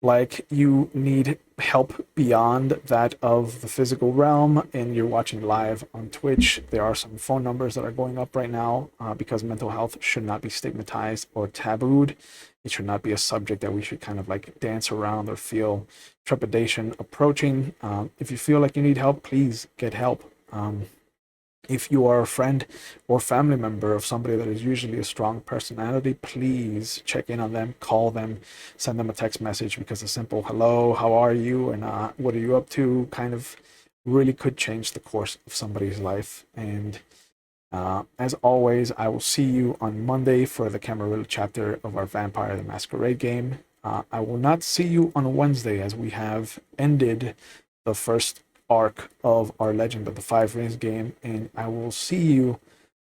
like you need help beyond that of the physical realm and you're watching live on Twitch, there are some phone numbers that are going up right now because mental health should not be stigmatized or tabooed. It should not be a subject that we should kind of like dance around or feel trepidation approaching. If you feel like you need help, please get help. If you are a friend or family member of somebody that is usually a strong personality, please check in on them, call them, send them a text message, because a simple hello, how are you, and what are you up to kind of really could change the course of somebody's life. And as always, I will see you on Monday for the Camarilla chapter of our Vampire the Masquerade game. I will not see you on Wednesday, as we have ended the first arc of our Legend of the Five Rings game, and I will see you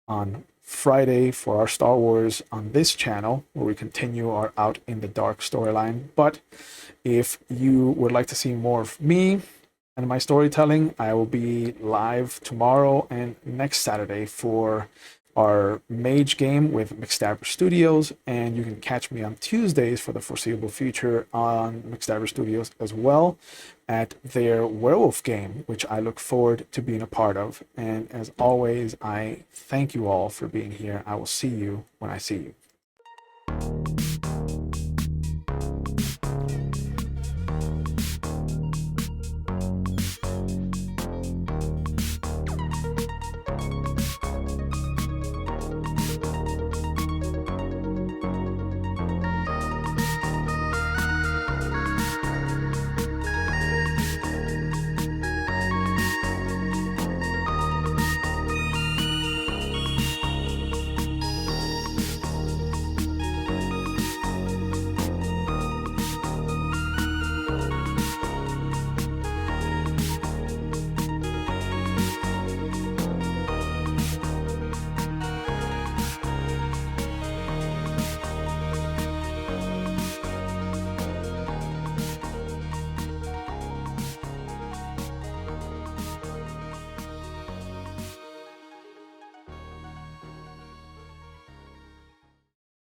on Friday for our Star Wars on this channel, where we continue our Out in the Dark storyline. But if you would like to see more of me and my storytelling, I will be live tomorrow and next Saturday for our Mage game with McStabber Studios, and you can catch me on Tuesdays for the foreseeable future on McStabber Studios as well at their Werewolf game, which I look forward to being a part of. And as always, I thank you all for being here. I will see you when I see you.